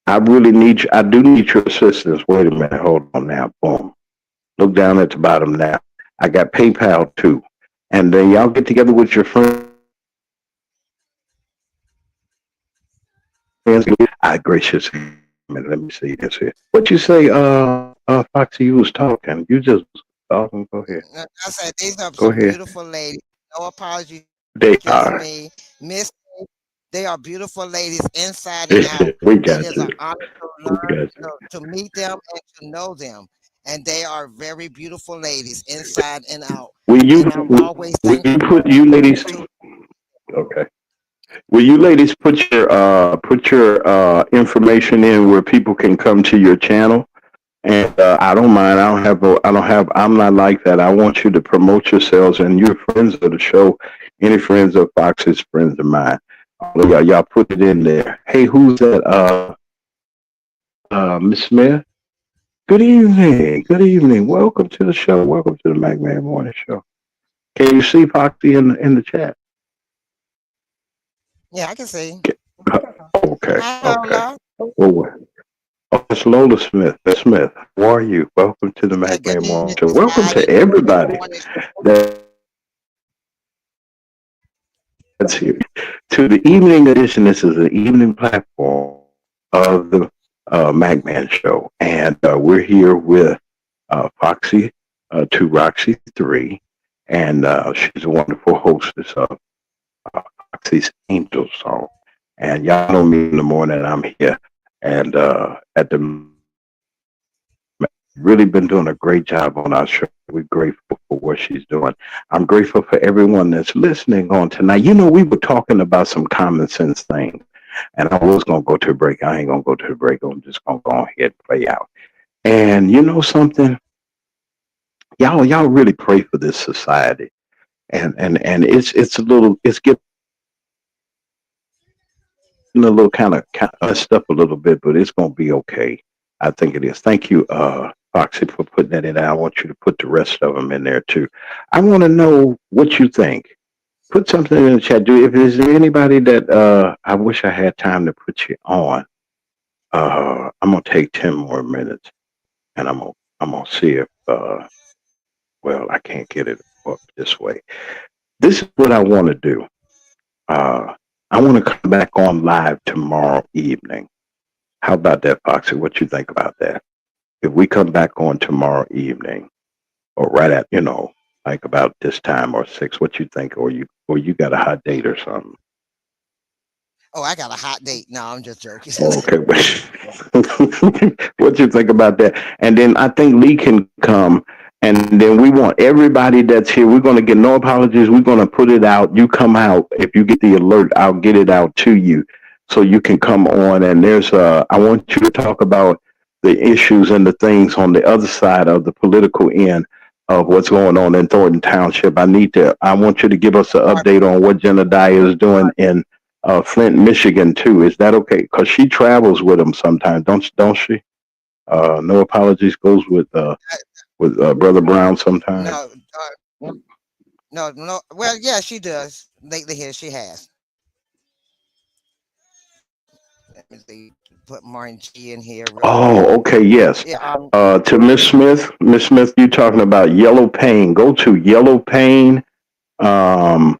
I really need you. I do need your assistance. Wait a minute. Hold on now. Boom. Look down at the bottom now. I got PayPal too. And then y'all get together with your friends. I gracious. Let me see this here. What you say, Foxy? You was talking. You just talking. Go ahead. I said these are Go some ahead. beautiful ladies. No apology, They just are. me. Miss, they are beautiful ladies inside and out. We It got is an you. honor to We learn, got you. to meet them and to know them. And they are very beautiful ladies inside and out. Will you And I'm always will you thankful put you ladies? to. Okay. Will you ladies put your information in where people can come to your channel? And I don't mind. I don't have. I don't have. I'm not like that. I want you to promote yourselves and your friends of the show. Any friends of Fox's friends of mine. All of y'all put it in there. Hey, who's that? Miss Smith. Good evening. Good evening. Welcome to the show. Welcome to the Mack Man Morning Show. Can you see Foxy in the chat? Yeah, I can see. Okay. Hi, Okay. Lola. Well, oh, it's Lola Smith. Smith. How are you? Welcome to the Yeah, Mack good Man Morning evening. Show. Welcome How to you doing this everybody morning? that's here to the evening edition. This is the evening platform of the Mack Man Show, and we're here with Foxie2Roxie3, and she's a wonderful hostess of Foxy's Angel Song. And y'all know me in the morning. I'm here, and at the really been doing a great job on our show. We're grateful for what she's doing. I'm grateful for everyone that's listening on tonight. You know, we were talking about some common sense things, and I was gonna go to a break. I ain't gonna go to a break. I'm just gonna go ahead and play out. And you know something, y'all really pray for this society, and it's a little, it's getting a little kind of messed up a little bit, but it's gonna be okay. I think it is. Thank you, Foxy, for putting that in. I want you to put the rest of them in there too. I want to know what you think. Put something in the chat. Do if is there anybody that I wish I had time to put you on. I'm gonna take 10 more minutes, and I'm gonna see if well I can't get it up this way. This is what I want to do. Uh, I want to come back on live tomorrow evening. How about that, Foxy? What you think about that? If we come back on tomorrow evening, or right at like about this time or 6, what you think? Or you got a hot date or something? Oh, I got a hot date. No, I'm just joking. Oh, okay. What you think about that? And then I think Lee can come. And then we want everybody that's here. We're going to get no apologies. We're going to put it out. You come out. If you get the alert, I'll get it out to you so you can come on. And I want you to talk about the issues and the things on the other side of the political end of what's going on in Thornton Township. I want you to give us an update on what Jedediah is doing in Flint, Michigan too. Is that okay? Because she travels with him sometimes, don't she? No apologies goes with Brother Brown sometimes. No, no, no. Well, yeah, she does. Lately here, she has. Let me see. Put Martin G in here real quick. Oh, okay, yes. Yeah. To Miss Smith, you talking about Yellow Pain? Go to Yellow Pain, um,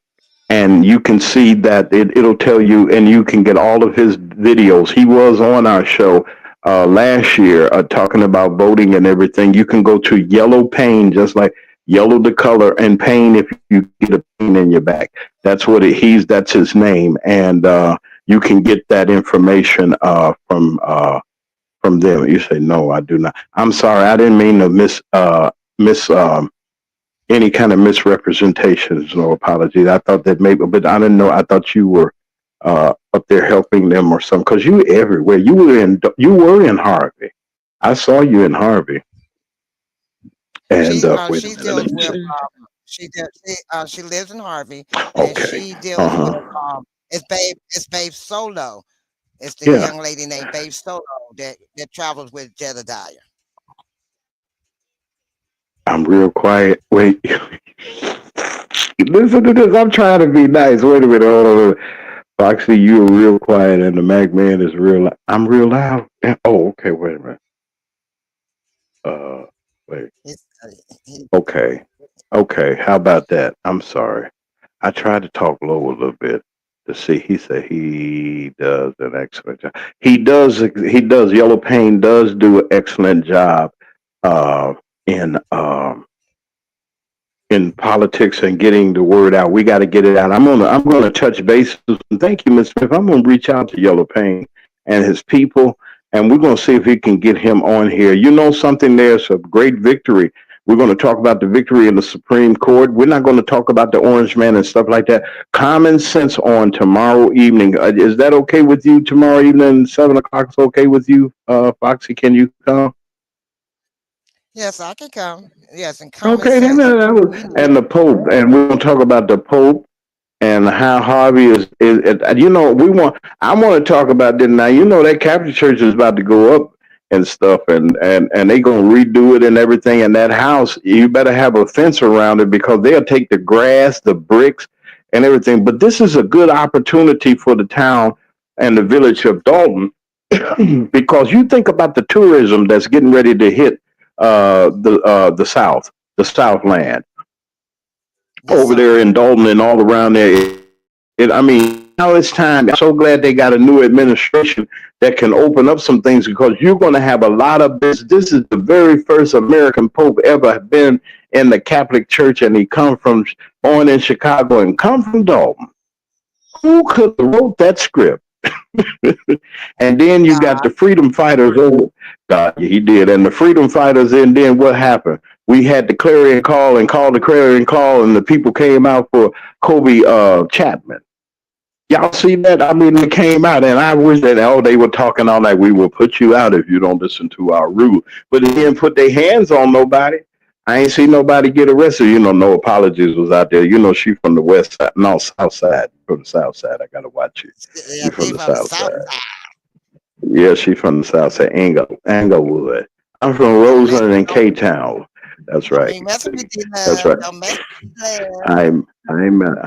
and you can see that it'll tell you, and you can get all of his videos. He was on our show last year talking about voting and everything. You can go to Yellow Pain, just like yellow the color and pain if you get a pain in your back. That's what that's his name. And you can get that information from them. You say, no, I do not. I'm sorry, I didn't mean to miss any kind of misrepresentations or apologies. I thought that maybe, but I didn't know. I thought you were up there helping them or something because you were everywhere. You were in Harvey. I saw you in Harvey. And wait a She minute, let deals me with see. she lives in Harvey, and Okay. she deals with Uh-huh. it's Babe Solo. It's the Yeah. young lady named Babe Solo that travels with Jedediah. I'm real quiet. Wait. Listen to this. I'm trying to be nice. Wait a minute. Hold on. Foxy, you're real quiet, and the Mac Man is real. I'm real loud. Oh, okay. Wait a minute. Uh, wait. He's, he, Okay. Okay. How about that? I'm sorry. I tried to talk low a little bit to see. He said he does an excellent job. He does. He does. Yellow Pain does do an excellent job uh, in politics and getting the word out. We got to get it out. I'm gonna touch bases. And thank you, Miss Smith. I'm gonna reach out to Yellow Pain and his people, and we're gonna see if we can get him on here. You know something? There's a great victory. We're going to talk about the victory in the Supreme Court. We're not going to talk about the Orange Man and stuff like that. Common Sense on tomorrow evening. Is that okay with you? Tomorrow evening, 7 o'clock is okay with you, Foxy? Can you come? yes, I can come. Yes, and common Okay, then sense. We need and the Pope, and we're gonna talk about the Pope and how Harvey you know, I want to talk about this now. You know that Catholic Church is about to go up and stuff, and they gonna redo it and everything. And that house, you better have a fence around it because they'll take the grass, the bricks, and everything. But this is a good opportunity for the town and the village of Dalton because you think about the tourism that's getting ready to hit the South, the Southland yes, over sir. there in Dalton and all around there. I mean, now it's time. I'm so glad they got a new administration that can open up some things because you're going to have a lot of this. This is the very first American Pope ever been in the Catholic Church, and he come from born in Chicago and come from Dalton. Who could have wrote that script? And then you got God. the freedom fighters over. God, yeah, he did. And the freedom fighters, and then what happened? We had the clarion call and called the clarion call, and the people came out for Kobe Chapman. Y'all see that? I mean, it came out, and I wish that they were talking all night. We will put you out if you don't listen to our rule. But they didn't put their hands on nobody. I ain't see nobody get arrested. You know, no apologies was out there. You know, she from the west side, no, south side. From the south side, I gotta watch you. Yeah, You from she the from the south south side? side. Yeah, she from the south side, Englewood. I'm from Don't mess Roseland and don't K Town. That's don't right. be messing with the That's love. right. Don't mess with the love. I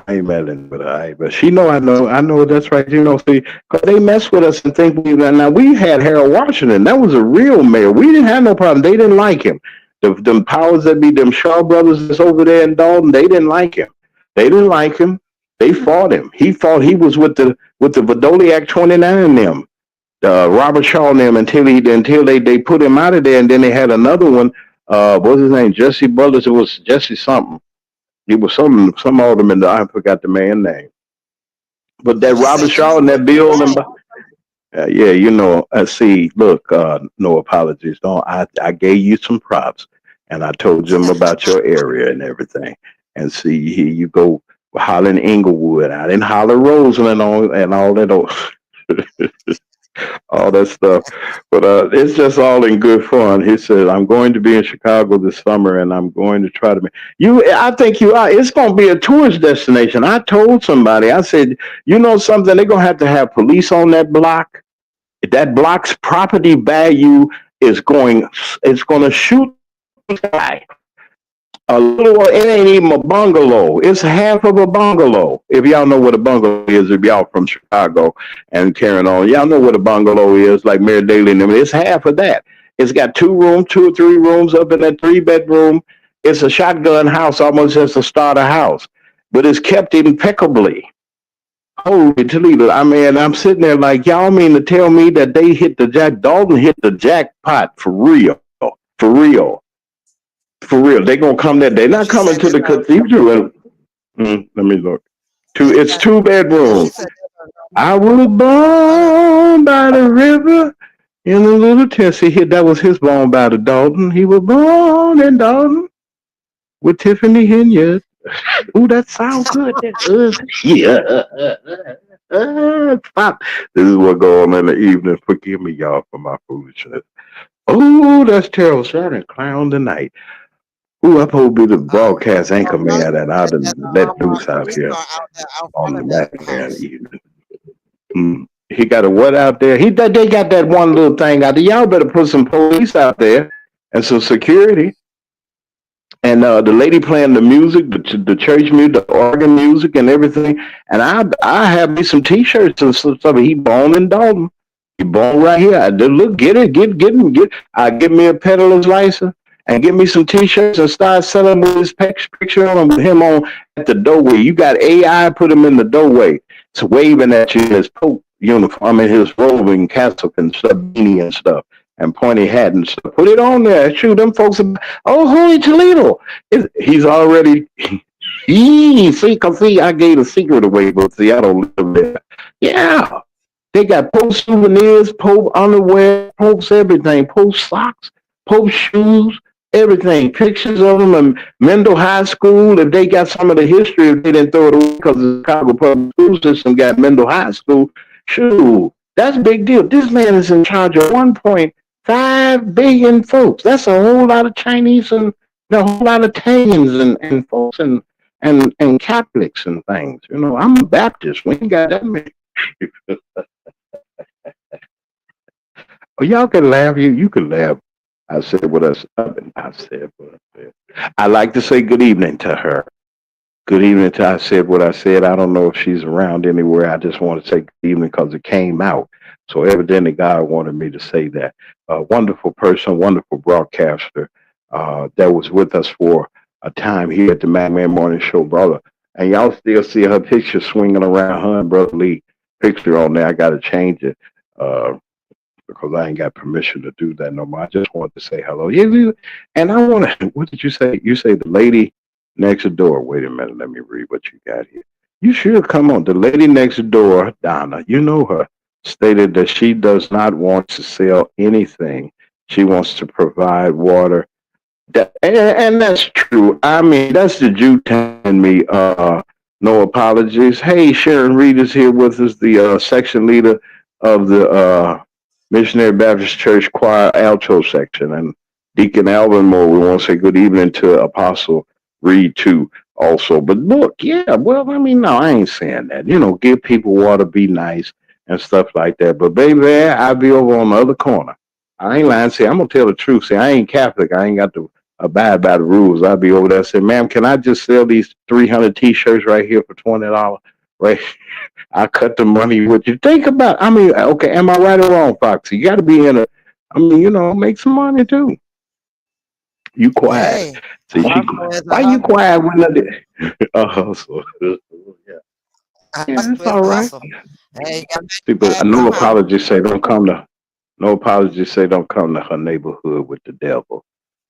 ain't meddling with her. But she know I know that's right. You know, see, 'cause they mess with us and think now we had Harold Washington. That was a real mayor. We didn't have no problem. They didn't like him. Them powers that be, them Shaw brothers that's over there in Dalton, they didn't like him. They didn't like him. They fought him. He was with the Vidoli 29 and them. Robert Shaw and them until they put him out of there, and then they had another one. What's his name? Jesse Brothers. It was Jesse something. He was some alderman. I forgot the man's name. But Well, that he Robert said Shaw and Inglewood that was Bill and right. yeah, you know. See, look, no apologies. Don't. I gave you some props, and I told them about your area and everything. And see, here you go hollering Inglewood. I didn't holler Roseland on and all that. All that stuff. But it's just all in good fun. He said, "I'm going to be in Chicago this summer, and I'm going to try to be you. I think you are. It's going to be a tourist destination." I told somebody, I said, "You know something? They're going to have police on that block. That block's property value is going. It's going to shoot high." A little, it ain't even a bungalow. It's half of a bungalow. If y'all know what a bungalow is, if y'all from Chicago and carrying on, y'all know what a bungalow is, like Mayor Daley and them. It's half of that. It's got 2 rooms, 2 or 3 rooms up in that 3 bedroom. It's a shotgun house, almost as a starter house, but it's kept impeccably. Holy Toledo. I mean, I'm sitting there like, y'all mean to tell me that they hit the Dalton hit the jackpot for real, for real. For real, they gonna come there. They're not She coming said to there's the no cathedral. Let me look. yeah, It's two yeah, she bedrooms. said I was One of born by the river in a little tent. See, that was his born by the Dalton. He was born in Dalton with Tiffany Henyard. Ooh, that sound good. Yeah. Pop. This is what go on in the evening. Forgive me, y'all, for my foolishness. Oh, that's terrible. Shot and clown tonight. Ooh, I'm supposed to be the broadcast anchor man, and I done That's let loose out police here car out there out on front the of that Mack Man house. evening. He got a what out there? They got that one little thing out there. Y'all better put some police out there and some security. And the lady playing the music, the church music, the organ music, and everything. And I have me some T-shirts and some stuff. He born in Dalton. He born right here. I did, look, get it, get him, get. I give me a peddler's license and get me some T-shirts and start selling with his picture on him, with him on at the doorway. You got AI, put him in the doorway. It's waving at you in his Pope uniform, in his roving cassock and stuff, beanie and stuff, and pointy hat and stuff. Put it on there. Shoot, them folks. Oh, holy Toledo! He's already. See, I gave the secret away, but see, I don't live there. Yeah, they got Pope souvenirs, Pope underwear, Pope's everything, Pope socks, Pope shoes, everything. Pictures of them in Mendel High School. If they got some of the history, if they didn't throw it away because the Chicago public school system got Mendel High School, shoot, that's a big deal. This man is in charge of 1.5 billion folks. That's a whole lot of Chinese and a whole lot of Italians and folks and Catholics and things. I'm a Baptist. We ain't got that many. Oh, y'all can laugh. You can laugh. I said what I said. I said what I said. I like to say good evening to her. Good evening to I said what I said. I don't know if she's around anywhere. I just want to say good evening because it came out. So evidently God wanted me to say that. A wonderful person, wonderful broadcaster that was with us for a time here at the Mack Man Morning Show, brother. And y'all still see her picture swinging around, her and Brother Lee picture on there. I got to change it. Because I ain't got permission to do that no more. I just wanted to say hello. Yeah, and I want to. What did you say? You say the lady next door. Wait a minute. Let me read what you got here. You should come on. The lady next door, Donna. You know her. Stated that she does not want to sell anything. She wants to provide water. And that's true. I mean, that's the Jew telling me. No apologies. Hey, Sharon Reed is here with us, the section leader of the Missionary Baptist Church Choir Alto section, and Deacon Alvin Moore. We want to say good evening to Apostle Reed too, also. But look, yeah, well, I mean, no, I ain't saying that. Give people water, be nice, and stuff like that. But baby, I'll be over on the other corner. I ain't lying. See, I'm gonna tell the truth. See, I ain't Catholic. I ain't got to abide by the rules. I'll be over there. Say, ma'am, can I just sell these 300 T-shirts right here for $20? Right? I cut the money with you. Think about. I mean, okay, am I right or wrong, Foxy? You got to be in a. I mean, make some money too. You quiet. Hey, See, hustle is a why you hustle. quiet when I did? So, yeah, A yeah, hustle it's is all a right. hustle. Hey, you got to See, make your but bag no somehow. apologies say don't come to. No apologies say don't come to her neighborhood with the devil.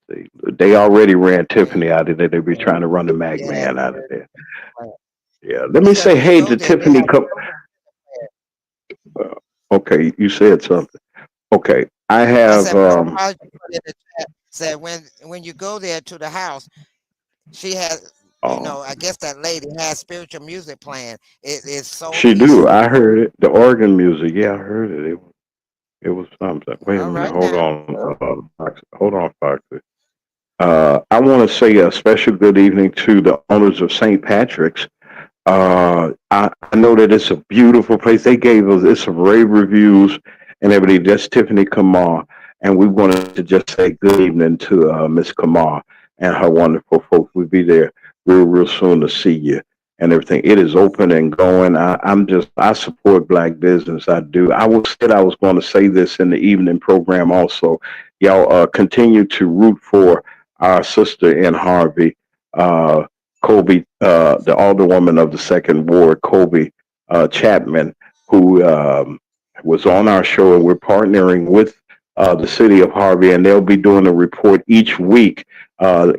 See, they already ran Yeah, Tiffany out of there. They be trying to run the Mag yeah. Man out of there. Right. Yeah, let He me said say when you hey go to there, they Tiffany. have Come. Uh, okay, you said something. Okay, I I have. said, no apology put in the chat. Said when you go there to the house, she has, Oh, I guess that lady has spiritual music playing. It is so she do. peaceful. I heard it. The organ music. Yeah, I heard it. It was something. Wait a All minute. right Hold now. on. Hold on, Foxy. I want to say a special good evening to the owners of St. Patrick's. I know that it's a beautiful place. They gave us it's some rave reviews and everything. That's Tiffany Kamar, and we wanted to just say good evening to Miss Kamar and her wonderful folks. We'll be there real soon to see you and everything. It is open and going. I support black business. I do. I was going to say this in the evening program also. Y'all continue to root for our sister in Harvey. Kobe, the alderwoman of the Second Ward, Kobe Chapman, who was on our show, and we're partnering with the city of Harvey, and they'll be doing a report each week,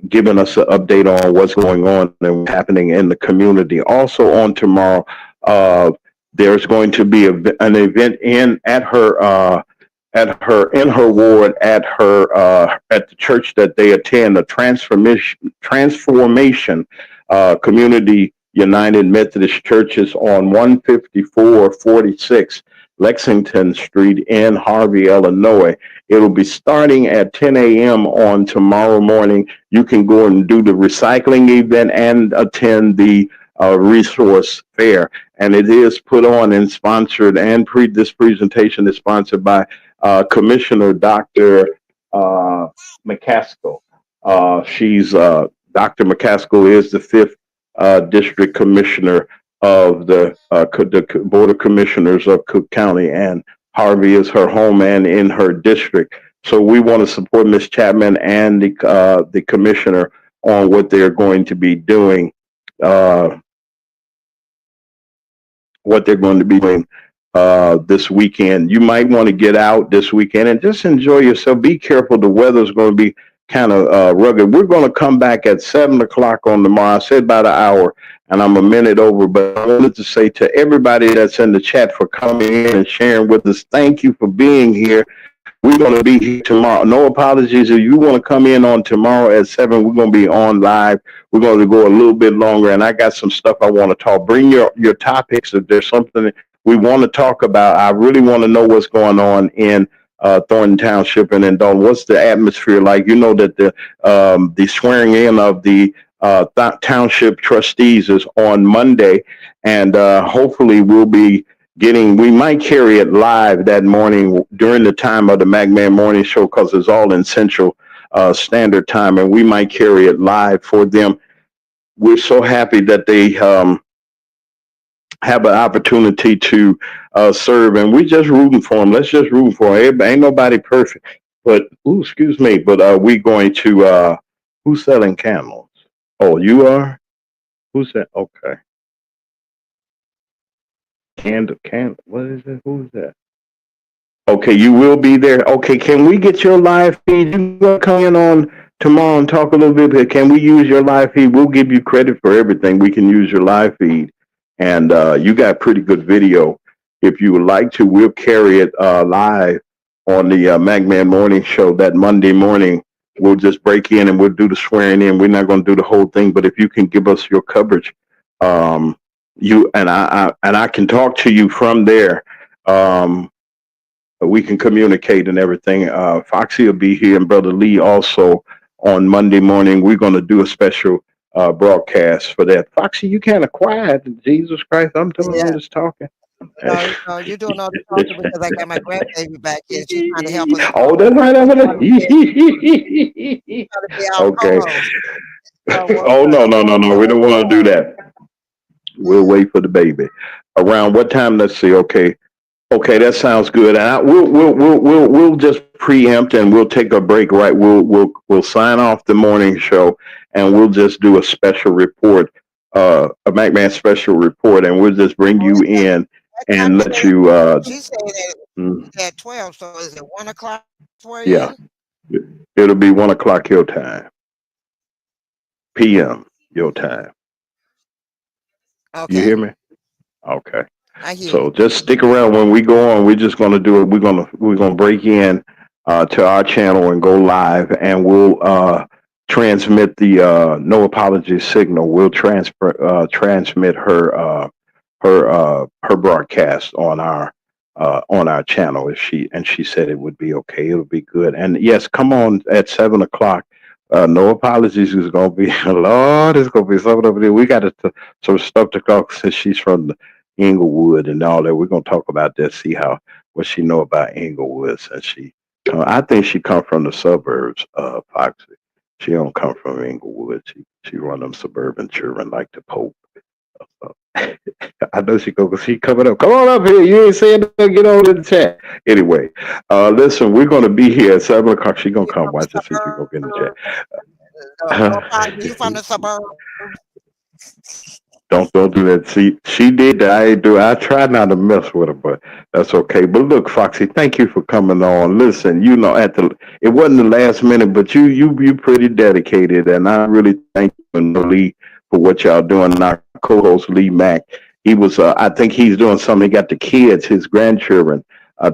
giving us an update on what's going on and what's happening in the community. Also on tomorrow, uh, there's going to be an event in her ward at the church that they attend, a transformation community United Methodist Churches on 15446 Lexington Street in Harvey, Illinois. It'll be starting at 10 a.m. on tomorrow morning. You can go and do the recycling event and attend the resource fair. And it is put on and sponsored, and this presentation is sponsored by Commissioner Dr. McCaskill. She's Dr. McCaskill is the fifth district commissioner of the Board of Commissioners of Cook County, and Harvey is her home and in her district. So we want to support Ms. Chapman and the commissioner on what they're going to be doing. This weekend. You might want to get out this weekend and just enjoy yourself. Be careful. The weather's going to be kind of rugged. We're going to come back at 7 o'clock on tomorrow. I said about an hour, and I'm a minute over, but I wanted to say to everybody that's in the chat for coming in and sharing with us, thank you for being here. We're going to be here tomorrow. No apologies. If you want to come in on tomorrow at 7, we're going to be on live. We're going to go a little bit longer, and I got some stuff I want to talk. Bring your topics. If there's something we want to talk about, I really want to know what's going on in Thornton Township and in Dalton. What's the atmosphere like? You know that the swearing in of the township trustees is on Monday, and hopefully we might carry it live that morning during the time of the Mack Man morning show, because it's all in Central Standard Time, and we might carry it live for them. We're so happy that they have an opportunity to serve, and we just rooting for them. Let's just root for them. Ain't nobody perfect, but excuse me, but we going to who's selling candles? Oh, you are? Who's that? Okay. Candle. What is it? Who's that? Okay, you will be there. Okay, can we get your live feed? You gonna come in on tomorrow and talk a little bit? Can we use your live feed? We'll give you credit for everything. We can use your live feed, and you got pretty good video. If you would like to, we'll carry it live on the Mack Man morning show that Monday morning. We'll just break in and we'll do the swearing in. We're not going to do the whole thing, but if you can give us your coverage, you and I can talk to you from there. We can communicate and everything. Foxy will be here, and Brother Lee also on Monday morning. We're going to do a special broadcast for that. Foxy, you kind of quiet. Jesus Christ, I'm just talking. No, you're doing all the talking because I got my grandbaby back here. She's trying to help us. Oh, that's right. Okay. Oh, no. We don't want to do that. We'll wait for the baby. Around what time? Let's see. Okay, that sounds good. And we'll just preempt and we'll take a break. Right, we'll sign off the morning show and we'll just do a special report, a Mack Man special report, and we'll just bring you in and let you. She said at 12. So is it 1 o'clock for you? Yeah, it'll be 1 o'clock your time, p.m. your time. Okay. You hear me? Okay. I hear So you. just stick around when we go on. We're just going to do it. We're gonna break in to our channel and go live, and we'll transmit the no apology signal. We'll transmit her broadcast on our channel. She said it would be okay. It'll be good. And yes, come on at 7 o'clock. No apologies is gonna be Lord. It's gonna be something over there. We got some stuff to talk since she's from the Inglewood and all that. We're gonna talk about that. See what she know about Inglewood. Since I think she come from the suburbs. Foxy. She don't come from Inglewood. She run them suburban children like the Pope. I know she coming up. Come on up here. You ain't saying nothing. Get on in the chat. Anyway, listen, we're going to be here at 7 o'clock. She going to come. Watch and see if she going to get in the chat. You from the suburbs? Don't do that. See, she did that. I try not to mess with her, but that's okay. But look, Foxy, thank you for coming on. Listen, it wasn't the last minute, but you pretty dedicated, and I really thank you and Lee for what y'all doing. Our co-host Lee Mack, he was. I think he's doing something. He got the kids, his grandchildren,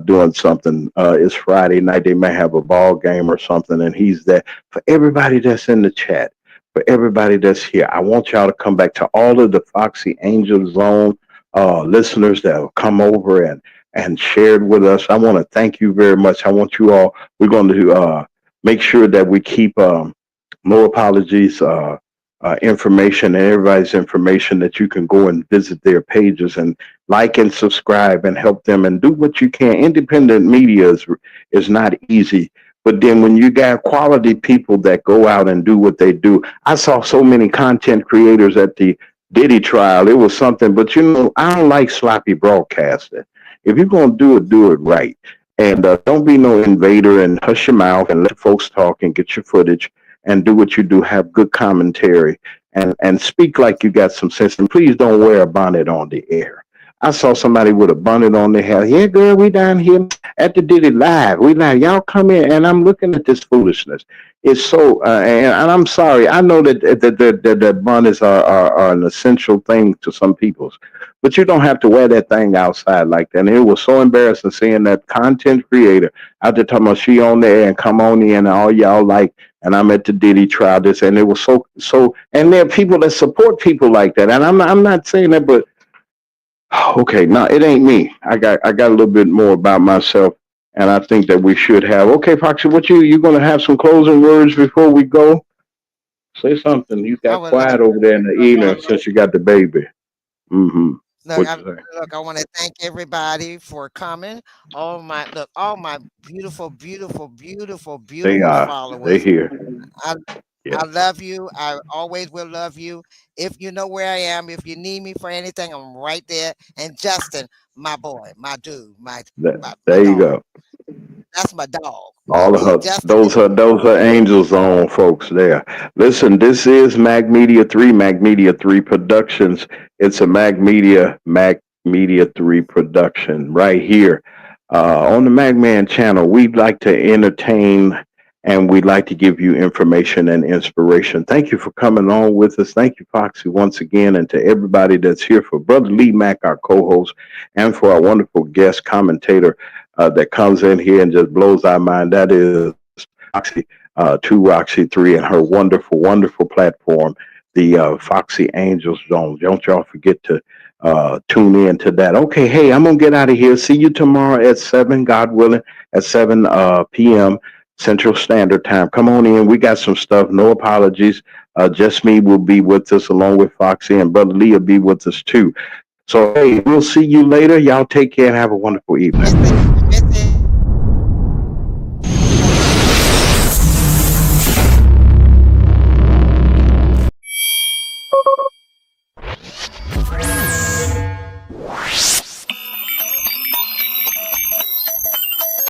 doing something. It's Friday night. They may have a ball game or something, and he's there for everybody that's in the chat. For everybody that's here, I want y'all to come back to all of the Foxy Angel Zone listeners that have come over and shared with us. I want to thank you very much. I want you all. We're going to make sure that we keep no apologies. Information and everybody's information that you can go and visit their pages and like and subscribe and help them and do what you can. Independent media is not easy, but then when you got quality people that go out and do what they do, I saw so many content creators at the Diddy trial. It was something, but I don't like sloppy broadcasting. If you're gonna do it right, and don't be no invader and hush your mouth and let folks talk and get your footage and do what you do. Have good commentary and speak like you got some sense. And please don't wear a bonnet on the air. I saw somebody with a bonnet on their head. Yeah, girl, we down here at the Diddy Live. We live. Y'all come in, and I'm looking at this foolishness. It's so, and I'm sorry. I know that bonnets are an essential thing to some people's, but you don't have to wear that thing outside like that. And it was so embarrassing seeing that content creator out there talking about she on there and come on in and all y'all like, and I'm at the Diddy trial this, and it was so. And there are people that support people like that, and I'm not saying that, but okay, no, it ain't me. I got a little bit more about myself, and I think that we should have. Okay, Foxy, what you gonna have some closing words before we go? Say something. You I got would like quiet over there in the look, I, evening since you got the baby. Mm-hmm. look, What I you say? look. I want to thank everybody for coming. All my beautiful, beautiful, beautiful, They beautiful are. They followers. here. I Yeah. I love you. I always will love you. If you know where I am, if you need me for anything, I'm right there. And Justin, my boy, my dude, my There you dog. go. That's my dog. All of Me and her, Justin. those are angels on folks there. Listen, this is Mag Media 3 Productions. It's a Mag Media 3 production right here on the Mag Man channel. We'd like to entertain and we'd like to give you information and inspiration. Thank you for coming on with us. Thank you, Foxy, once again, and to everybody that's here, for Brother Lee Mack, our co-host, and for our wonderful guest commentator that comes in here and just blows our mind. That is Foxie2Roxie3 and her wonderful, wonderful platform, the Foxy Angels Zone. Don't y'all forget to tune in to that. Okay, hey, I'm gonna get out of here. See you tomorrow at 7, God willing, at 7 p.m. Central Standard Time. Come on in. We got some stuff. No apologies. Just me will be with us along with Foxy, and Brother Lee will be with us too. So hey, we'll see you later. Y'all take care and have a wonderful evening.